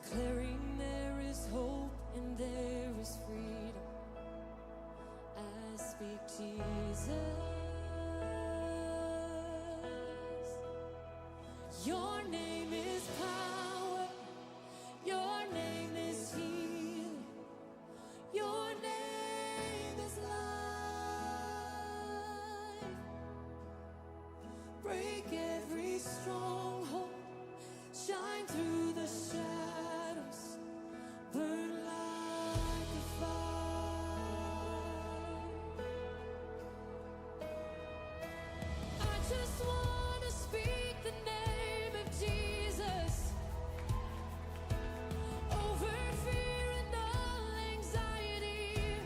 declaring there is hope and there is freedom. I speak Jesus. Your name is power. Your name is healing. Your name is life. Break every stronghold. Shine through the shadows. Burn like a fire. I just want to speak the name of Jesus over fear and all anxiety.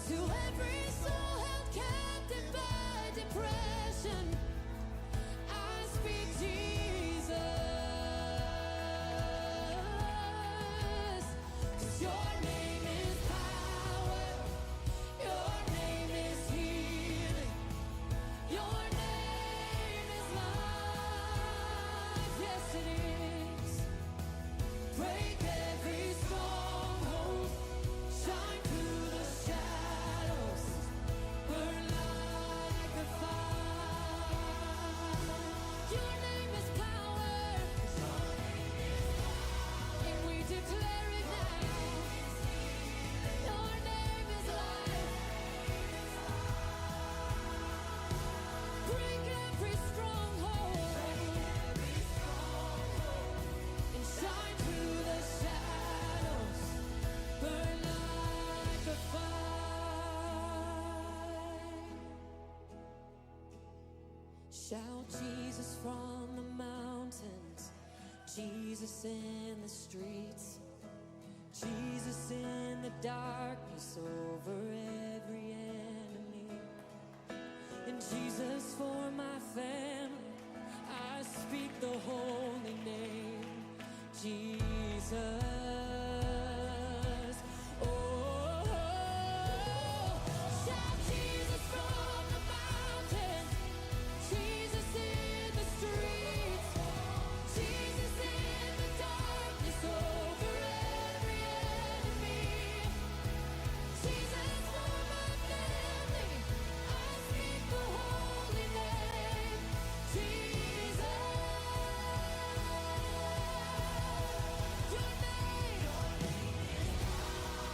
To every soul held captive by depression, I speak Jesus. 'Cause your name is power. Your name is healing. Your name is life. Yes, it is. Break every stronghold. Shine through the shadows. Burn like a fire. Your name is power. And we declare it now. Your name is life. Break every stronghold and shine through the shadows. Burn like a fire. Shout Jesus from the mountains, Jesus in the streets, Jesus in the darkness over every enemy. And Jesus for my family, I speak the holy name, Jesus. Oh, shout Jesus from the mountain, Jesus in the streets, Jesus in the darkness over every enemy. Jesus for my family, I speak the holy name, Jesus.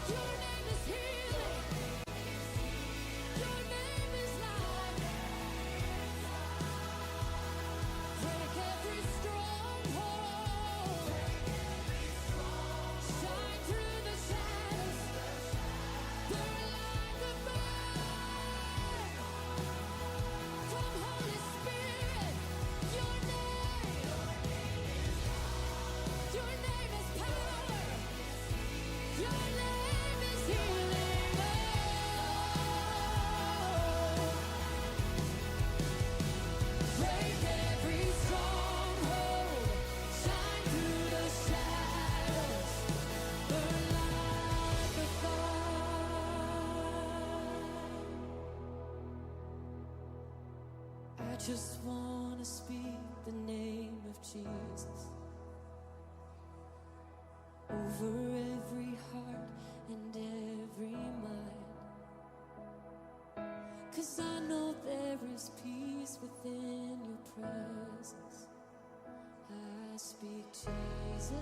Your name is healing. Your name is life. Break every stronghold. Shine through the shadows. Burn like a fire. Come, Holy Spirit. Your name is power. Your name is healing. Break every stronghold. Shine through the shadows. Burn like a fire. I just want to speak the name of Jesus over every heart and every mind. 'Cause I know there is peace within your presence. I speak Jesus.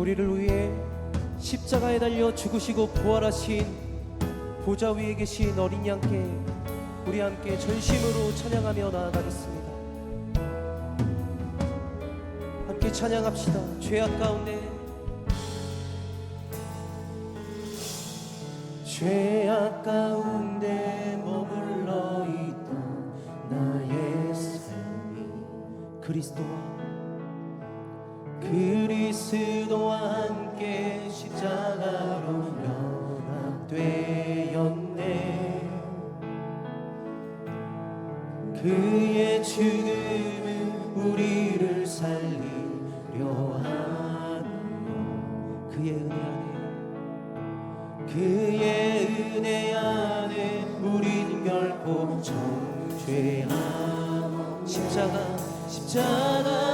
우리를 위해 십자가에 달려 죽으시고 부활하신 보좌 위에 계신 어린 양께 우리 함께 전심으로 찬양하며 나아가겠습니다. 함께 찬양합시다. 죄악 가운데 죄악 가운데 머물러 있던 나의 삶이 그리스도와 함께 십자가로 연합되었네. 그의 죽음은 우리를 살리려 하며 그의 은혜 안에 우리는 결코 정죄함. 십자가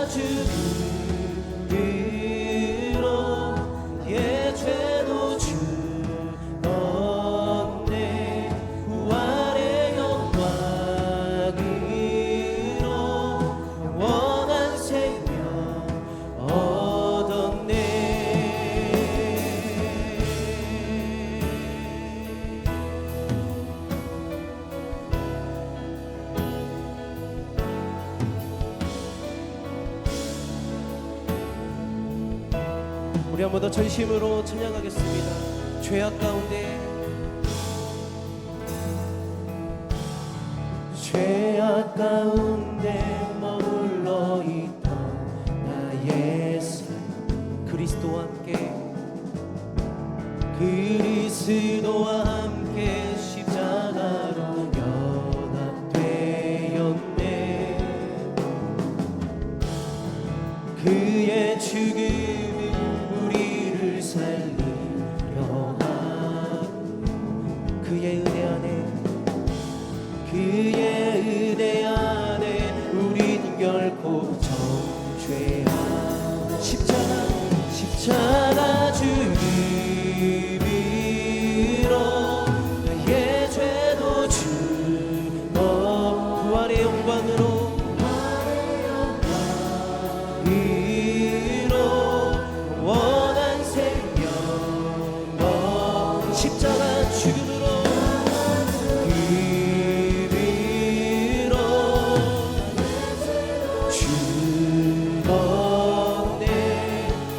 죽음으로 예 죄도 죽었네. 부활의 영광으로 영원한 생명 얻었네. 우리 한 번 더 전심으로 찬양하겠습니다. 죄악 가운데 머물러 있던 나의 삶 그리스도와 함께 십자가로 연합되었네. 그의 죽음은 우리를 살리려 하며 그의 은혜 안에 우린 결코 정죄함. 십자가 죽음으로 나의 죄도 죽어 부활의 영광으로 원한 생명 십자가 죽음으로 죽었네.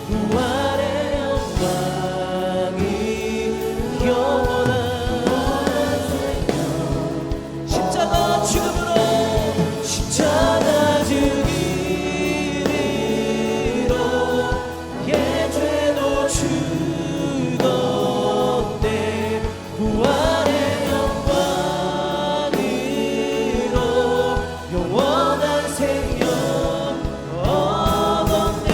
부활의 영광이 영원한 십자가 죽음으로 예 죄도 죽었네. 부활의 영광으로 영원한 생명 얻었네.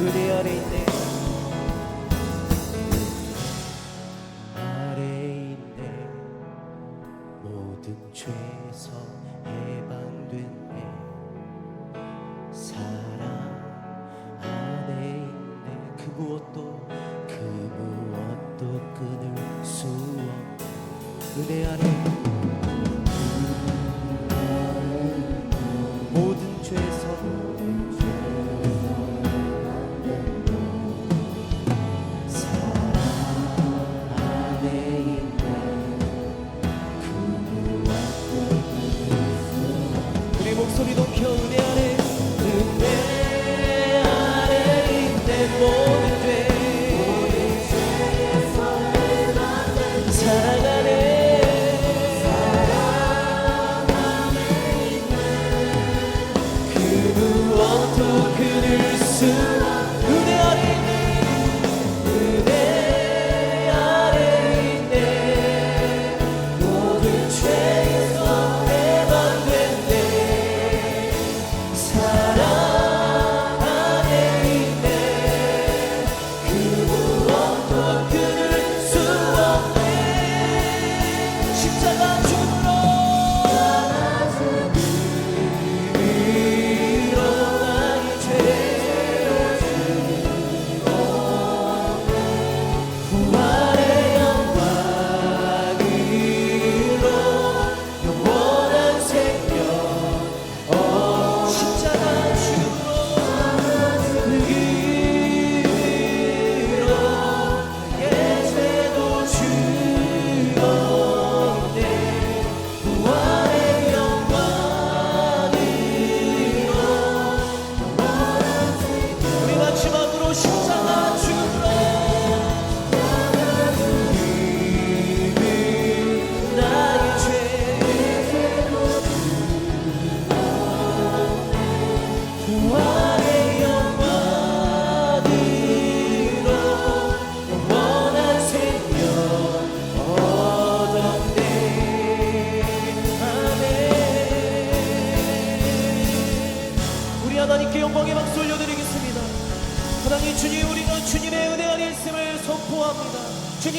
은혜 아래 있네. 모든 죄에서 해방됐네. 사랑 안에 있네. 그 무엇도 끊을 수 없네. 은혜 아래 모든 죄에서 목소리 높여 은혜 아래 있네. 모든 죄 사랑 안에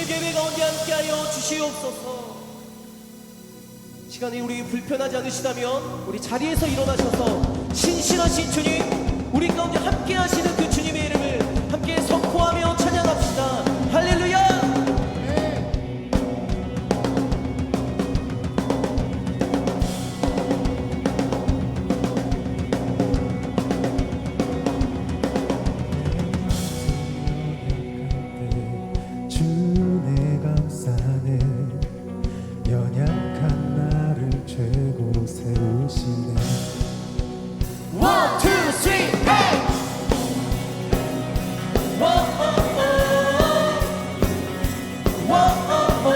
주님 예배 가운데 함께하여 주시옵소서. 시간이 우리 불편하지 않으시다면 우리 자리에서 일어나셔서 신실하신 주님, 우리 가운데 함께하시는 그 주님의 이름을 함께 선포하며 찬양합시다. 할렐루야. 주내 감싸네 연약한 나를 최고로 세우시네. One, two, three, hey! Whoa, oh, oh. Whoa, oh, oh.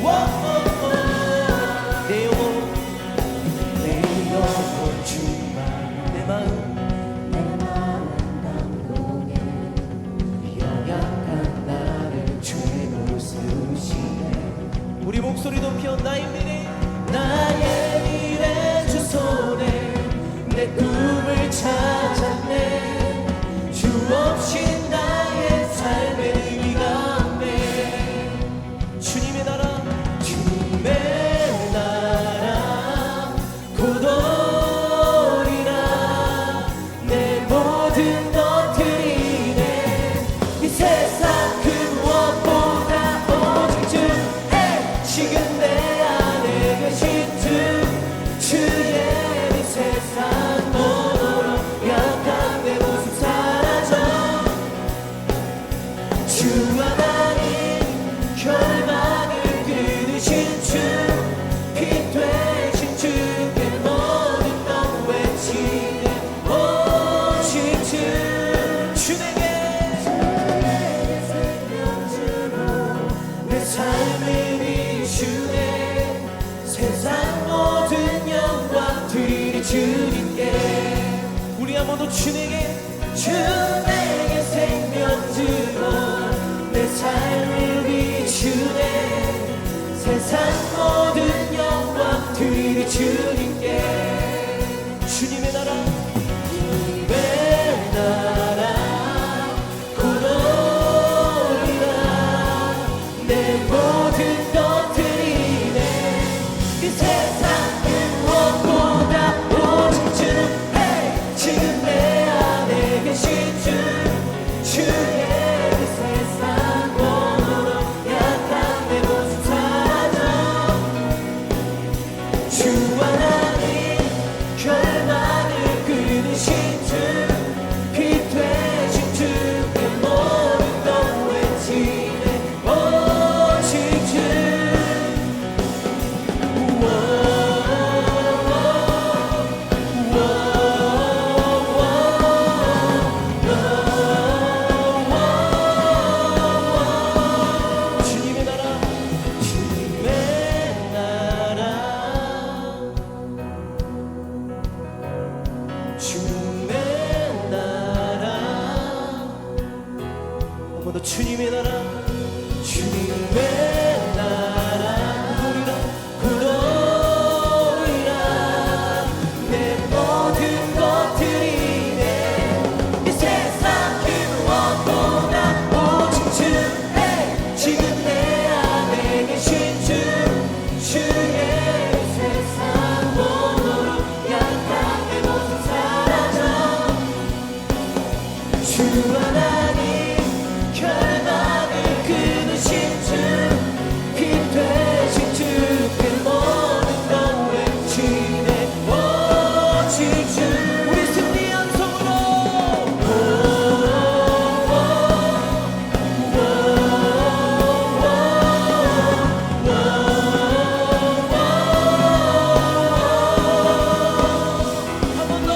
Whoa, oh, oh. 내 영혼, 내 영혼 주만 내 마음 연약한 나를 최고로 세우시네. 우리 목소리 높여 나의 미래 나의 미래 주 손에 내 꿈을 찾았네. 주 없인 나의 삶의 의미가 없네. 주님의 나라 주님의 나라 곧 오리라. 내 모든 것들이 이 세상 그 무엇보다 오직 주 지금 내 안에 계신 주의 이 세상 모두 약한 내 모습 사라져. 주 하나님 결박을 끊으신 주 피 되신 주께 모든 것 외치네. 오직 주 내 삶을 비추네. 세상 모든 영광 드리리 주님께. 우리 한 번 더 주 내게 생명 주고 내 삶을 비추네. 세상 모든 영광 드리리 주님께. 주님의 나라 주님의 나라 곧 오리라. 내 모든 것들이 이 세상 그 무엇보다 오직 주 지금 내 안에 계신 주의 이 세상 모두 약한 내 모습 사라져. 주 하나님 결박을 끊으신 주 피 되신 주께 모든 것 외치네. 오직 주. 주님의 나라 주님의 나라 주님의 나라. 한 번 더 주님의 나라 주님의 나라 곧 오리라. 내 모든 것들이 이 세상 그 무엇보다 오직 주 지금 내 안에 계신 주의 세상 모두 약한 내 모습 사라져. 주 하나님 결박을 끊으신 주 피 되신 주께 모든 것 외치네. 오직 주. 우리 승리한 성으로 한 번 더.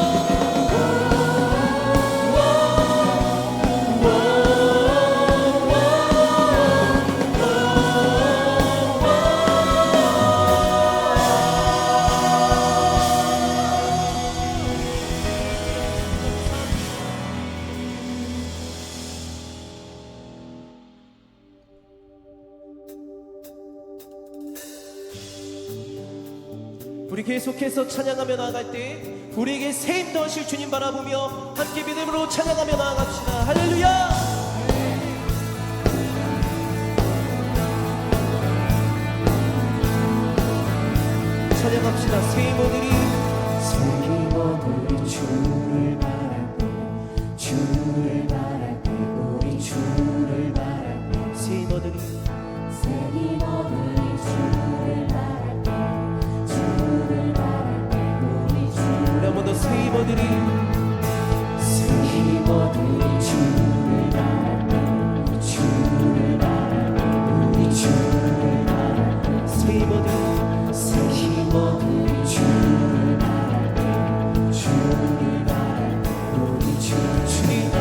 우리 계속해서 찬양하며 나아갈 때 우리에게 세임 더하실 주님 바라보며 함께 믿음으로 찬양하며 나아갑시다. 할렐루야. 찬양합시다. 새 힘들이 주를 바랄 때 주를 바랄 때 우리 주를 바랄 때 새 힘들이 주를 바랄 때 주를 바랄 때 우리 우리 한 번 더 새 힘들이 주를 바랄 때 주를 바랄 때 우리 주를 바랄 때 새 힘들이 주를 바랄 때 주를 바랄 때 우리 주님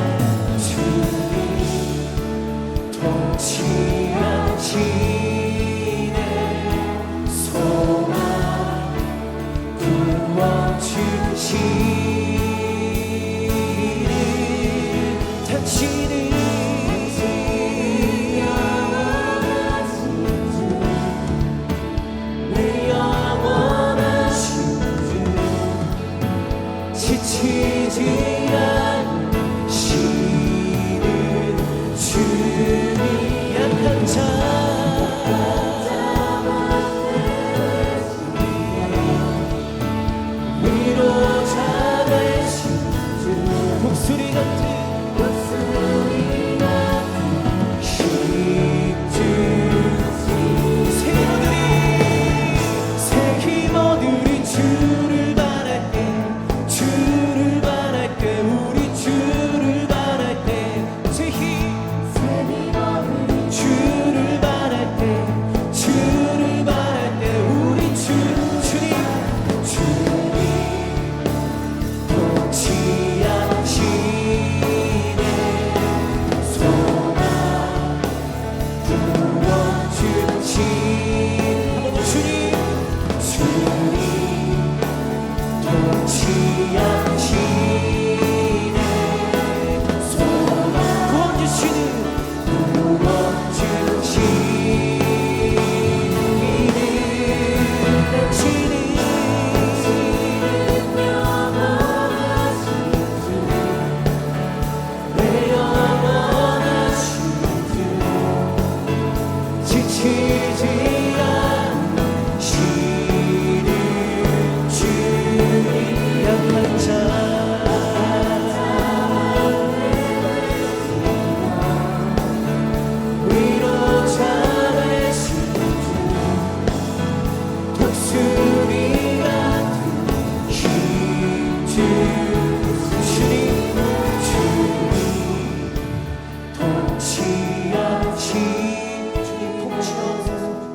통치하시네 소망 구원주시네 당신은 내 영원하신 주 지치지 않으시는 주님 약한 자 위로자 되신 주 목소리 같은 힘주 새 힘들이 주를 바랄게 주를 바랄게 우리 주를 바랄게 새 힘 주를 바랄게 주를 바랄게 우리 주님 통치하시네 소망 구원주시네 한번 더 주님 통치하시네 소망 구원주시는 내 영원하신 주 지치지 않으시는 주님 약한 자 위로자 되신 독수리 같은 힘주 주님 통치하신 주님 통치하소서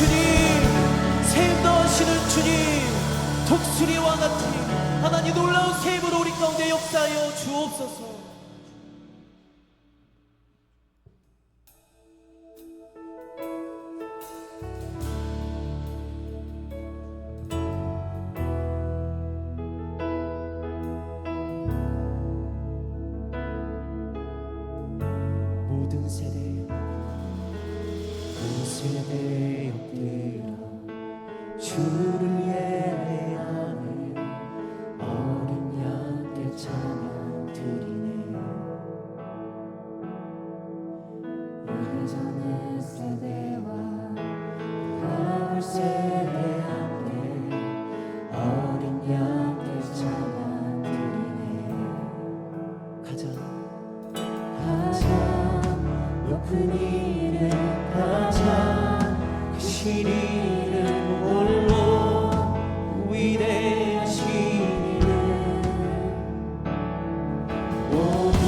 주님, 샘 더하시는 주님, 독수리와 같이 하나님 놀라운 샘으로 우리 가운데 역사하여 주옵소서. 모든 세대에 엎드려 주를 예배하네. 어린 양께 찬양 드리네. 예전의 세대와 다가올 세대 앞에 어린 양께 찬양 드리네. 가장 높은 이름, 가장 크신 이름, 홀로 위대하신 이름, 모든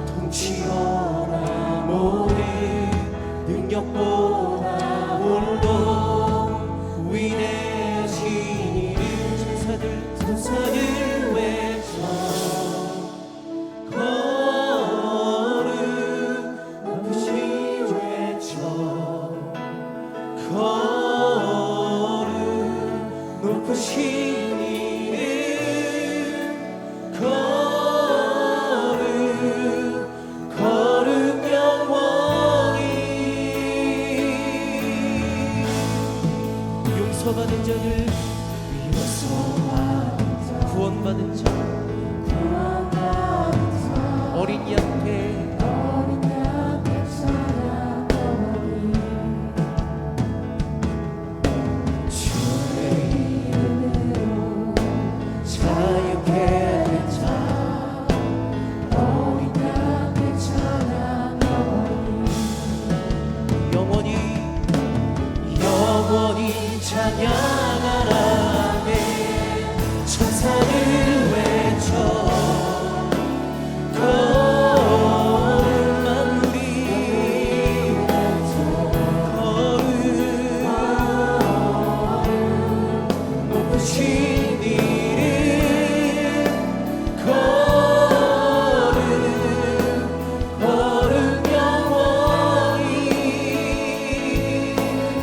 통치보다 모든 능력보다 홀로 위대하신 이름. 천사들 외쳐 높으신 이름, 거룩 영원히. 용서받은 자들, 구원받은 자, 어린 양께 영원히 찬양하라네. 천사를 외쳐 거룩한 우리, 거룩 높으신 이름, 거룩 영원히.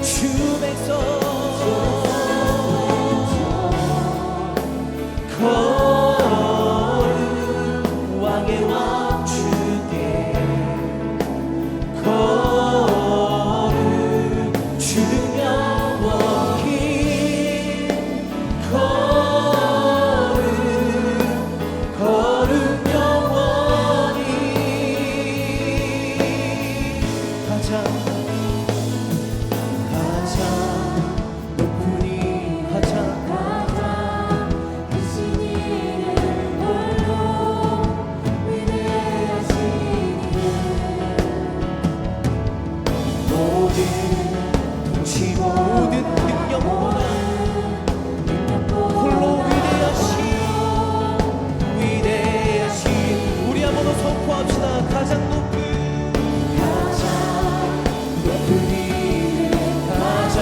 주 백성 왕의 왕 주께 거룩, 주는 영원히 거룩 영원히. 가장 높은 이 가장 크신 이름, 홀로 위대하신 이름, 모든 통치보다 모든 능력보다 홀로 위대하신 우리 한번 더 선포합시다. 가장 높은 이름, 가장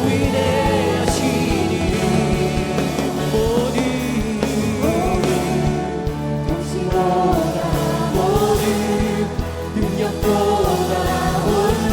위대하신 이름, 통치보다 모든 능력보다 홀로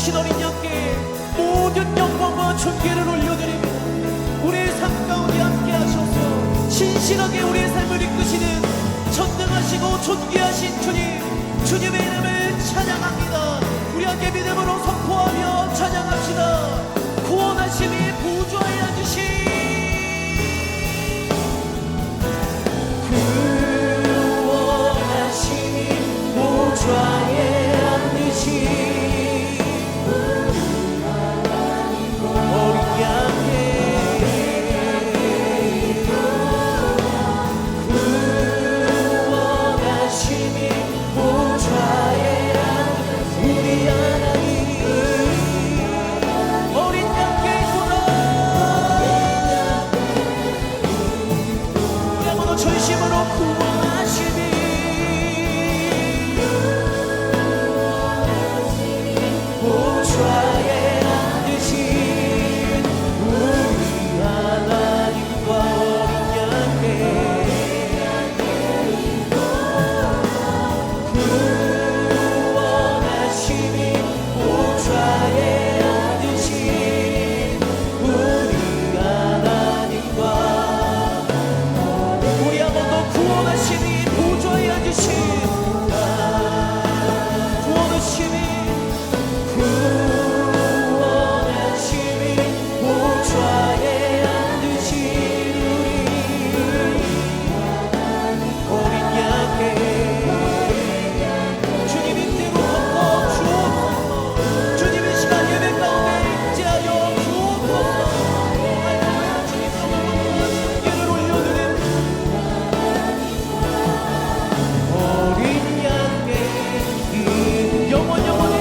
주신 어린 양께 모든 영광과 존귀를 올려드립니다. 우리의 삶 가운데 함께 하셔서 신실하게 우리의 삶을 이끄시는 전능하시고 존귀하신 주님, 주님의 이름을 찬양합니다. 우리 함께 믿음으로 선포하며 찬양합시다. 구원하심이 보좌에 앉으신 보좌에 앉으신 어린 양께 구원하심이 보좌에 앉으신 우리 하나님 어린 양께 돌아 우리 한번 더 전심으로 구원하심이 보좌에 앉으신 우리 하나님과 어린 양께 구원하심이 보좌에 앉으신 우리 하나님과 우리 한 번 더 구원하심이 보좌에 앉으신 구원하심이 보좌에 앉으신 어린 양께 주님 임재로 덮어 주옵소서. 주님의 시간 예배 가운데 임재하여 주옵소서. 주님 함께 올려드립니다. 어린 양께 영원 영원히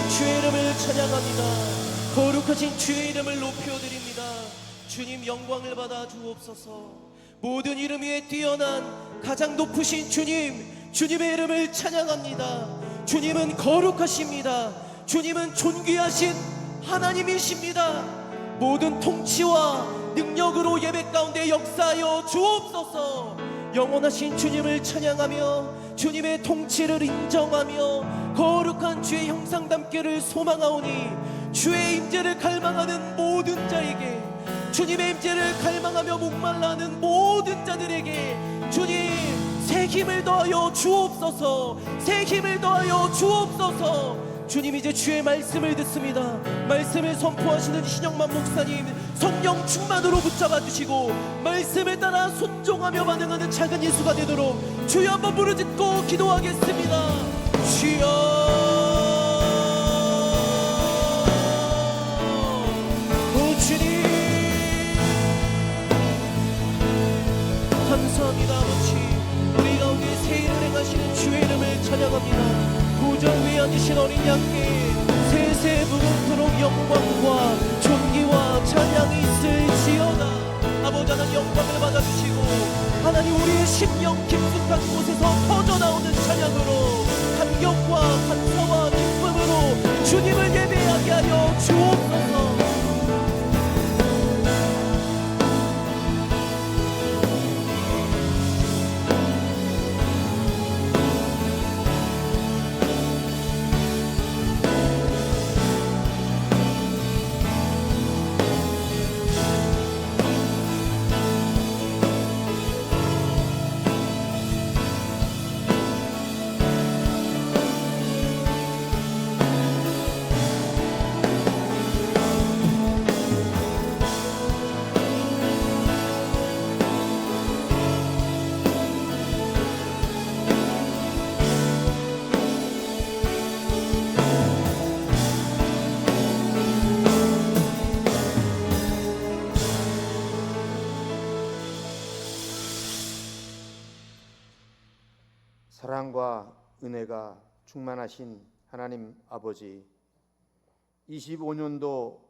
주의 이름을 찬양합니다. 거룩하신 주의 이름을 높여드립니다. 주님 영광을 받아 주옵소서. 모든 이름 위에 뛰어난 가장 높으신 주님, 주님의 이름을 찬양합니다. 주님은 거룩하십니다. 주님은 존귀하신 하나님이십니다. 모든 통치와 능력으로 예배 가운데 역사하여 주옵소서. 영원하신 주님을 찬양하며 주님의 통치를 인정하며 거룩한 주의 형상 담기를 소망하오니 주의 임재를 갈망하는 모든 자에게, 주님의 임재를 갈망하며 목말라하는 모든 자들에게 주님 새 힘을 더하여 주옵소서. 새 힘을 더하여 주옵소서. 주님 이제 주의 말씀을 듣습니다. 말씀을 선포하시는 신영만 목사님 성령 충만으로 붙잡아 주시고 말씀을 따라 순종하며 반응하는 작은 예수가 되도록 주여 한번 부르짖고 기도하겠습니다. 주여 오 주님 감사합니다. 아버지 우리 가운데 새 일을 행하시는 주의 이름을 찬양합니다. 보좌 위에 앉으신 어린 양께 세세 무궁토록 영광과 존귀와 찬양이 있을지어다. 아버지 하나님 영광을 받아주시고 하나님 우리의 심령 깊숙한 곳에서 퍼져나오는 찬양으로 은혜가 충만하신 하나님 아버지, 25년도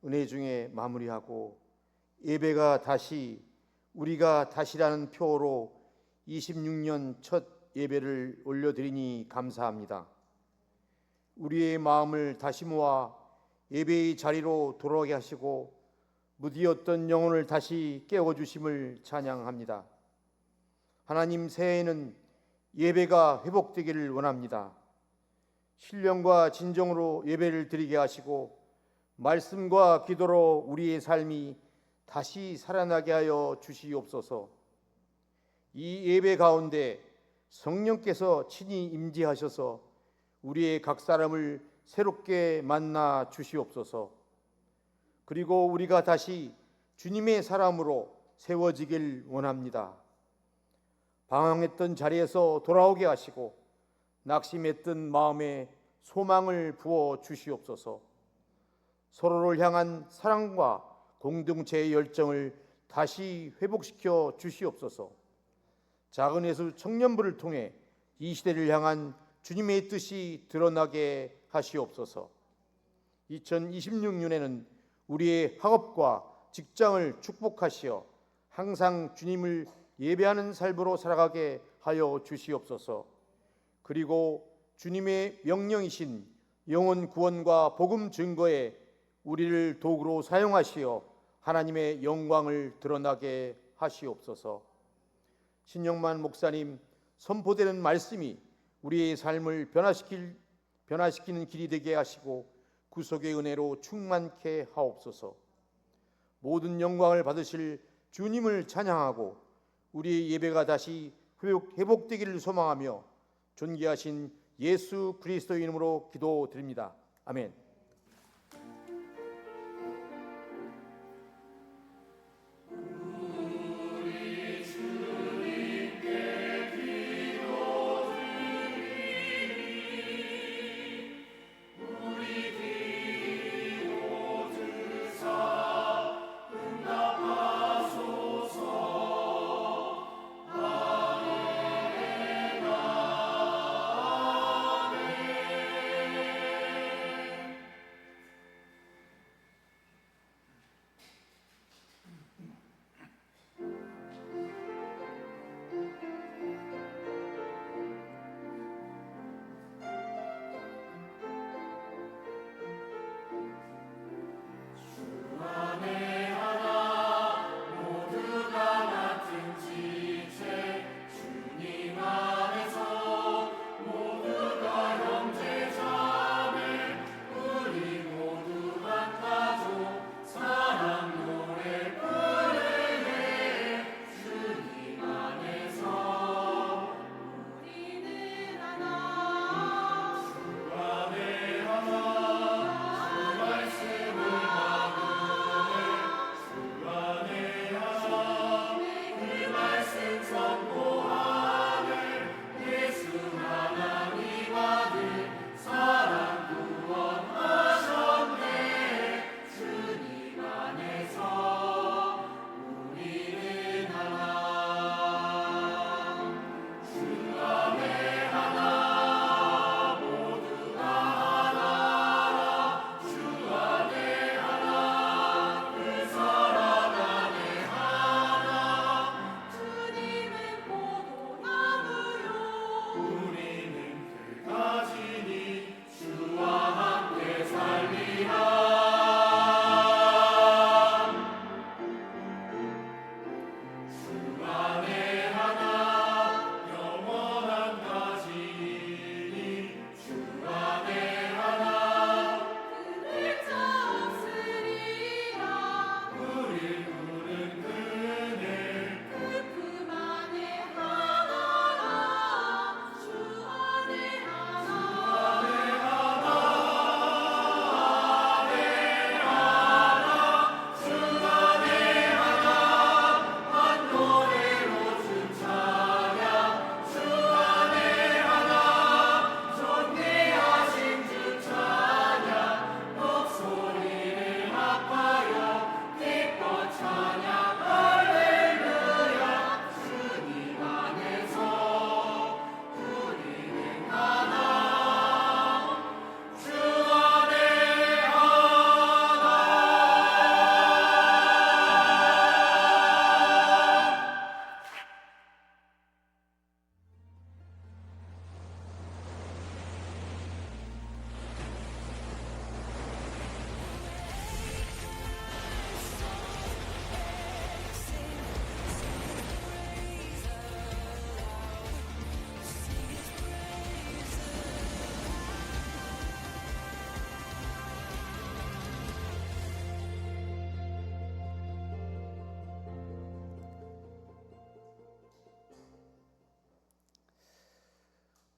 은혜 중에 마무리하고 예배가 다시 우리가 다시라는 표어로 26년 첫 예배를 올려드리니 감사합니다. 우리의 마음을 다시 모아 예배의 자리로 돌아오게 하시고 무디었던 영혼을 다시 깨워주심을 찬양합니다. 하나님, 새해에는 예배가 회복되기를 원합니다. 신령과 진정으로 예배를 드리게 하시고 말씀과 기도로 우리의 삶이 다시 살아나게 하여 주시옵소서. 이 예배 가운데 성령께서 친히 임재하셔서 우리의 각 사람을 새롭게 만나 주시옵소서. 그리고 우리가 다시 주님의 사람으로 세워지길 원합니다. 방황했던 자리에서 돌아오게 하시고 낙심했던 마음에 소망을 부어 주시옵소서. 서로를 향한 사랑과 공동체의 열정을 다시 회복시켜 주시옵소서. 작은 예수 청년부를 통해 이 시대를 향한 주님의 뜻이 드러나게 하시옵소서. 2026년에는 우리의 학업과 직장을 축복하시어 항상 주님을 예배하는 삶으로 살아가게 하여 주시옵소서. 그리고 주님의 명령이신 영혼 구원과 복음 증거에 우리를 도구로 사용하시어 하나님의 영광을 드러나게 하시옵소서. 신영만 목사님 선포되는 말씀이 우리의 삶을 변화시키는 길이 되게 하시고 구속의 은혜로 충만케 하옵소서. 모든 영광을 받으실 주님을 찬양하고 우리의 예배가 다시 회복되기를 소망하며 존귀하신 예수 그리스도의 이름으로 기도드립니다. 아멘.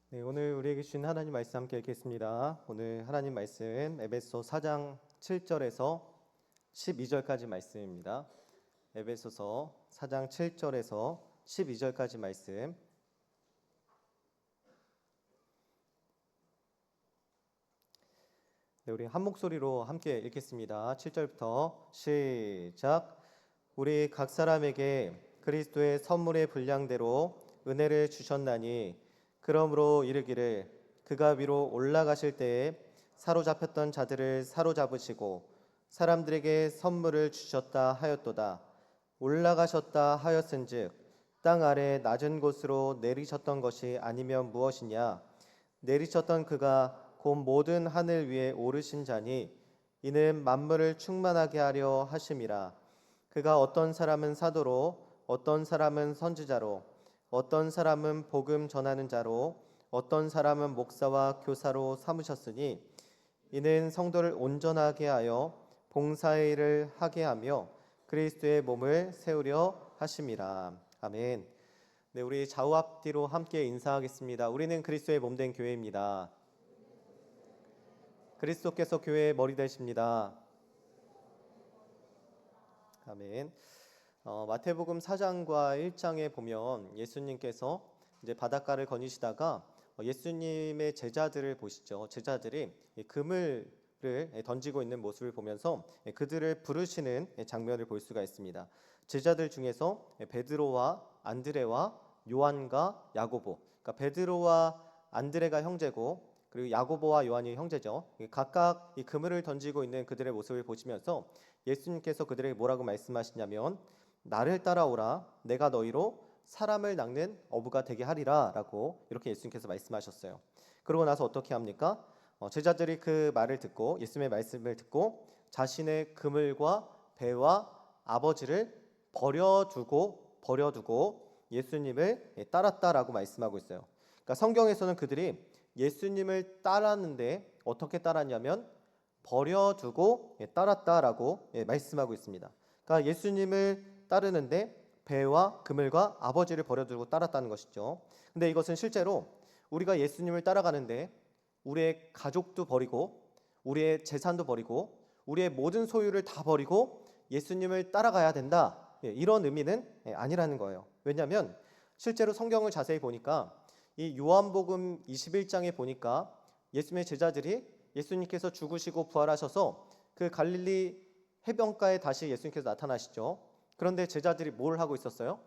네, 오늘 우리에게 주신 하나님 말씀 함께 읽겠습니다. 오늘 하나님 말씀 에베소 4장 7절에서 12절까지 말씀입니다. 에베소서 4장 7절에서 12절까지 말씀. 네, 우리 한 목소리로 함께 읽겠습니다. 7절부터 시작. 우리 각 사람에게 그리스도의 선물의 분량대로 은혜를 주셨나니 그러므로 이르기를 그가 위로 올라가실 때에 사로잡혔던 자들을 사로잡으시고 사람들에게 선물을 주셨다 하였도다. 올라가셨다 하였은즉 땅 아래 낮은 곳으로 내리셨던 것이 아니면 무엇이냐. 내리셨던 그가 곧 모든 하늘 위에 오르신 자니 이는 만물을 충만하게 하려 하심이라. 그가 어떤 사람은 사도로 어떤 사람은 선지자로 어떤 사람은 복음 전하는 자로 어떤 사람은 목사와 교사로 삼으셨으니 이는 성도를 온전하게 하여 봉사의 일을 하게 하며 그리스도의 몸을 세우려 하심이라. 아멘. 네, 우리 좌우 앞뒤로 함께 인사하겠습니다. 우리는 그리스도의 몸된 교회입니다. 그리스도께서 교회의 머리 되십니다. 아멘. 마태복음 4장과 1장에 보면 예수님께서 이제 바닷가를 거니시다가 예수님의 제자들을 보시죠. 제자들이 그물을 던지고 있는 모습을 보면서 그들을 부르시는 장면을 볼 수가 있습니다. 제자들 중에서 베드로와 안드레와 요한과 야고보, 그러니까 베드로와 안드레가 형제고 그리고 야고보와 요한이 형제죠. 각각 이 그물을 던지고 있는 그들의 모습을 보시면서 예수님께서 그들에게 뭐라고 말씀하시냐면 나를 따라오라 내가 너희로 사람을 낚는 어부가 되게 하리라 라고 이렇게 예수님께서 말씀하셨어요. 그러고 나서 어떻게 합니까? 제자들이 그 말을 듣고 예수님의 말씀을 듣고 자신의 그물과 배와 아버지를 버려두고 예수님을 따랐다라고 말씀하고 있어요. 그러니까 성경에서는 그들이 예수님을 따랐는데 어떻게 따랐냐면 버려두고 따랐다라고 말씀하고 있습니다. 그러니까 예수님을 따르는데 배와 그물과 아버지를 버려두고 따랐다는 것이죠. 근데 이것은 실제로 우리가 예수님을 따라가는데 우리의 가족도 버리고 우리의 재산도 버리고 우리의 모든 소유를 다 버리고 예수님을 따라가야 된다, 이런 의미는 아니라는 거예요. 왜냐하면 실제로 성경을 자세히 보니까 이 요한복음 21장에 보니까 예수님의 제자들이 예수님께서 죽으시고 부활하셔서 그 갈릴리 해변가에 다시 예수님께서 나타나시죠. 그런데 제자들이 뭘 하고 있었어요?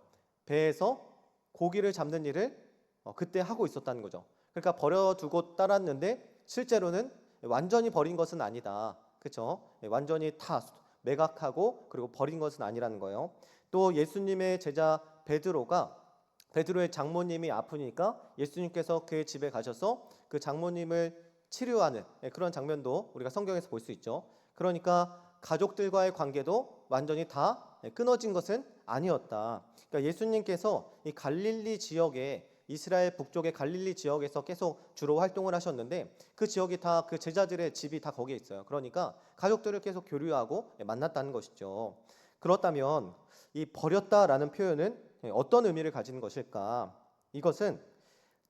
배에서 고기를 잡는 일을 그때 하고 있었다는 거죠. 그러니까 버려두고 따랐는데 실제로는 완전히 버린 것은 아니다. 그렇죠? 완전히 다 매각하고 그리고 버린 것은 아니라는 거예요. 또 예수님의 제자 베드로의 장모님이 아프니까 예수님께서 그의 집에 가셔서 그 장모님을 치료하는 그런 장면도 우리가 성경에서 볼 수 있죠. 그러니까 가족들과의 관계도 완전히 다 끊어진 것은 아니었다. 그러니까 예수님께서 이 갈릴리 지역에 이스라엘 북쪽의 갈릴리 지역에서 계속 주로 활동을 하셨는데 그 지역이 다 그 제자들의 집이 다 거기에 있어요. 그러니까 가족들을 계속 교류하고 만났다는 것이죠. 그렇다면 이 버렸다라는 표현은 어떤 의미를 가지는 것일까? 이것은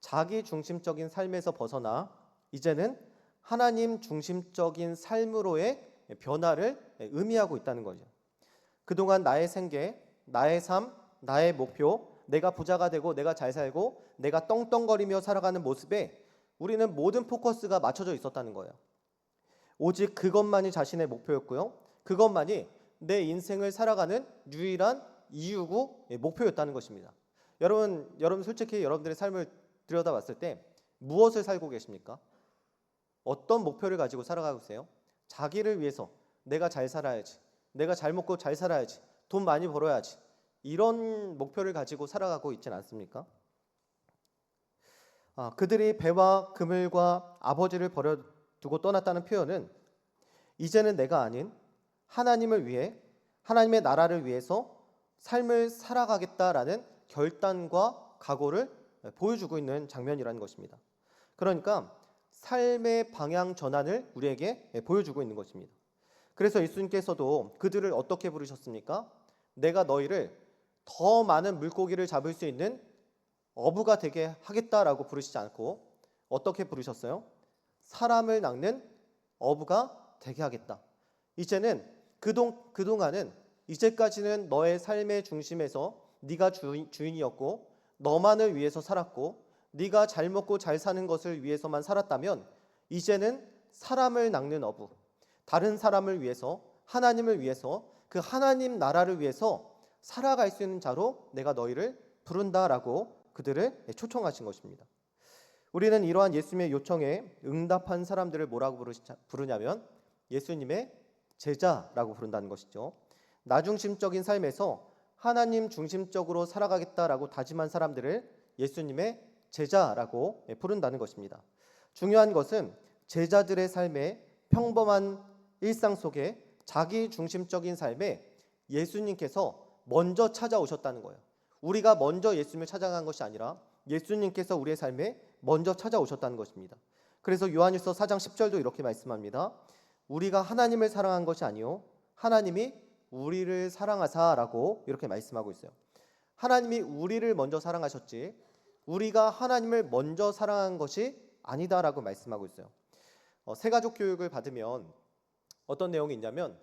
자기 중심적인 삶에서 벗어나 이제는 하나님 중심적인 삶으로의 변화를 의미하고 있다는 거죠. 그동안 나의 생계, 나의 삶, 나의 목표, 내가 부자가 되고 내가 잘 살고 내가 떵떵거리며 살아가는 모습에 우리는 모든 포커스가 맞춰져 있었다는 거예요. 오직 그것만이 자신의 목표였고요. 그것만이 내 인생을 살아가는 유일한 이유고 목표였다는 것입니다. 여러분 솔직히 여러분들의 삶을 들여다봤을 때 무엇을 살고 계십니까? 어떤 목표를 가지고 살아가고 계세요? 자기를 위해서 내가 잘 살아야지, 내가 잘 먹고 잘 살아야지, 돈 많이 벌어야지, 이런 목표를 가지고 살아가고 있지는 않습니까? 그들이 배와 그물과 아버지를 버려두고 떠났다는 표현은 이제는 내가 아닌 하나님을 위해 하나님의 나라를 위해서 삶을 살아가겠다라는 결단과 각오를 보여주고 있는 장면이라는 것입니다. 그러니까 삶의 방향 전환을 우리에게 보여주고 있는 것입니다. 그래서 예수님께서도 그들을 어떻게 부르셨습니까? 내가 너희를 더 많은 물고기를 잡을 수 있는 어부가 되게 하겠다라고 부르시지 않고 어떻게 부르셨어요? 사람을 낚는 어부가 되게 하겠다. 이제는 그동안은 이제까지는 너의 삶의 중심에서 네가 주인이었고 너만을 위해서 살았고 네가 잘 먹고 잘 사는 것을 위해서만 살았다면 이제는 사람을 낚는 어부, 다른 사람을 위해서, 하나님을 위해서, 그 하나님 나라를 위해서 살아갈 수 있는 자로 내가 너희를 부른다라고 그들을 초청하신 것입니다. 우리는 이러한 예수님의 요청에 응답한 사람들을 뭐라고 부르냐면 예수님의 제자라고 부른다는 것이죠. 나중심적인 삶에서 하나님 중심적으로 살아가겠다라고 다짐한 사람들을 예수님의 제자라고 부른다는 것입니다. 중요한 것은 제자들의 삶의 평범한 일상 속에 자기 중심적인 삶에 예수님께서 먼저 찾아오셨다는 거예요. 우리가 먼저 예수님을 찾아간 것이 아니라 예수님께서 우리의 삶에 먼저 찾아오셨다는 것입니다. 그래서 요한일서 4장 10절도 이렇게 말씀합니다. 우리가 하나님을 사랑한 것이 아니요 하나님이 우리를 사랑하사라고 이렇게 말씀하고 있어요. 하나님이 우리를 먼저 사랑하셨지 우리가 하나님을 먼저 사랑한 것이 아니다라고 말씀하고 있어요. 세가족 교육을 받으면 어떤 내용이 있냐면